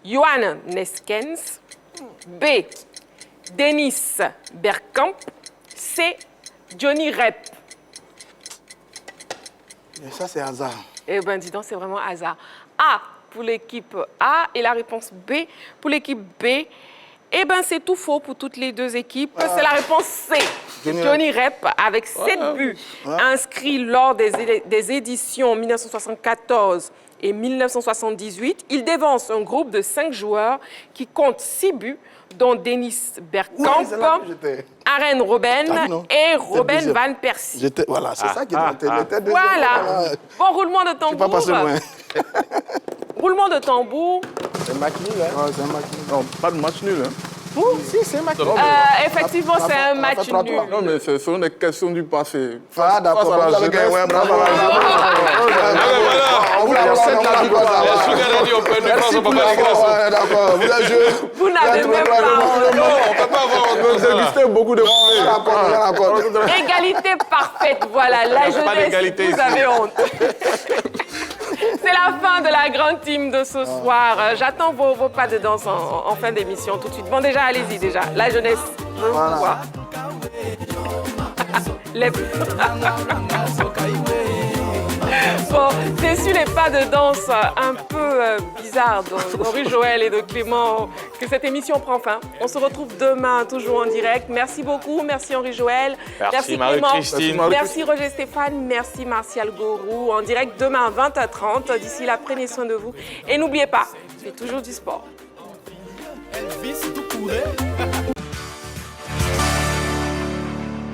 A: Johan Neeskens. B. Dennis Bergkamp. C. Johnny Rep.
I: Et ça, c'est hasard.
A: Eh bien, dis donc, c'est vraiment hasard. A pour l'équipe A et la réponse B pour l'équipe B. Eh bien, c'est tout faux pour toutes les deux équipes. C'est la réponse C. Johnny Rep, avec 7 buts inscrits lors des éditions 1974 et 1978. Il dévance un groupe de 5 joueurs qui comptent 6 buts, dont Dennis Bergkamp, Arjen Robben et Robin van Persie.
I: Voilà, c'est ça qui était déjà.
A: Voilà. Bon, roulement de tambour.
I: Je ne suis pas passé loin.
A: Roulement de tambour.
E: C'est un match nul, hein?
D: Ouais, c'est un match nul. Non, pas de match nul, hein?
E: Si, c'est un match nul.
A: Effectivement, c'est un match nul.
D: Non, mais ce sont des questions du passé.
I: Ah, d'accord, vous avez gagné. Ouais, bravo.
A: Vous n'avez même pas.
D: On ne peut pas avoir existé beaucoup de points.
A: Égalité parfaite, voilà. La jeunesse, vous avez honte. C'est la fin de la grande team de ce soir. J'attends vos pas de danse en fin d'émission tout de suite. Bon, déjà, allez-y, déjà. La jeunesse, je veux vous voir. Bon, c'est sur les pas de danse un peu bizarres d'Henri-Joël et de Clément que cette émission prend fin. On se retrouve demain, toujours en direct. Merci beaucoup, merci Henri-Joël.
C: Merci Marie-Christine.
A: Merci Roger Stéphane, merci Martial Gourou. En direct demain à 20h30. D'ici là, prenez soin de vous. Et n'oubliez pas, c'est toujours du sport.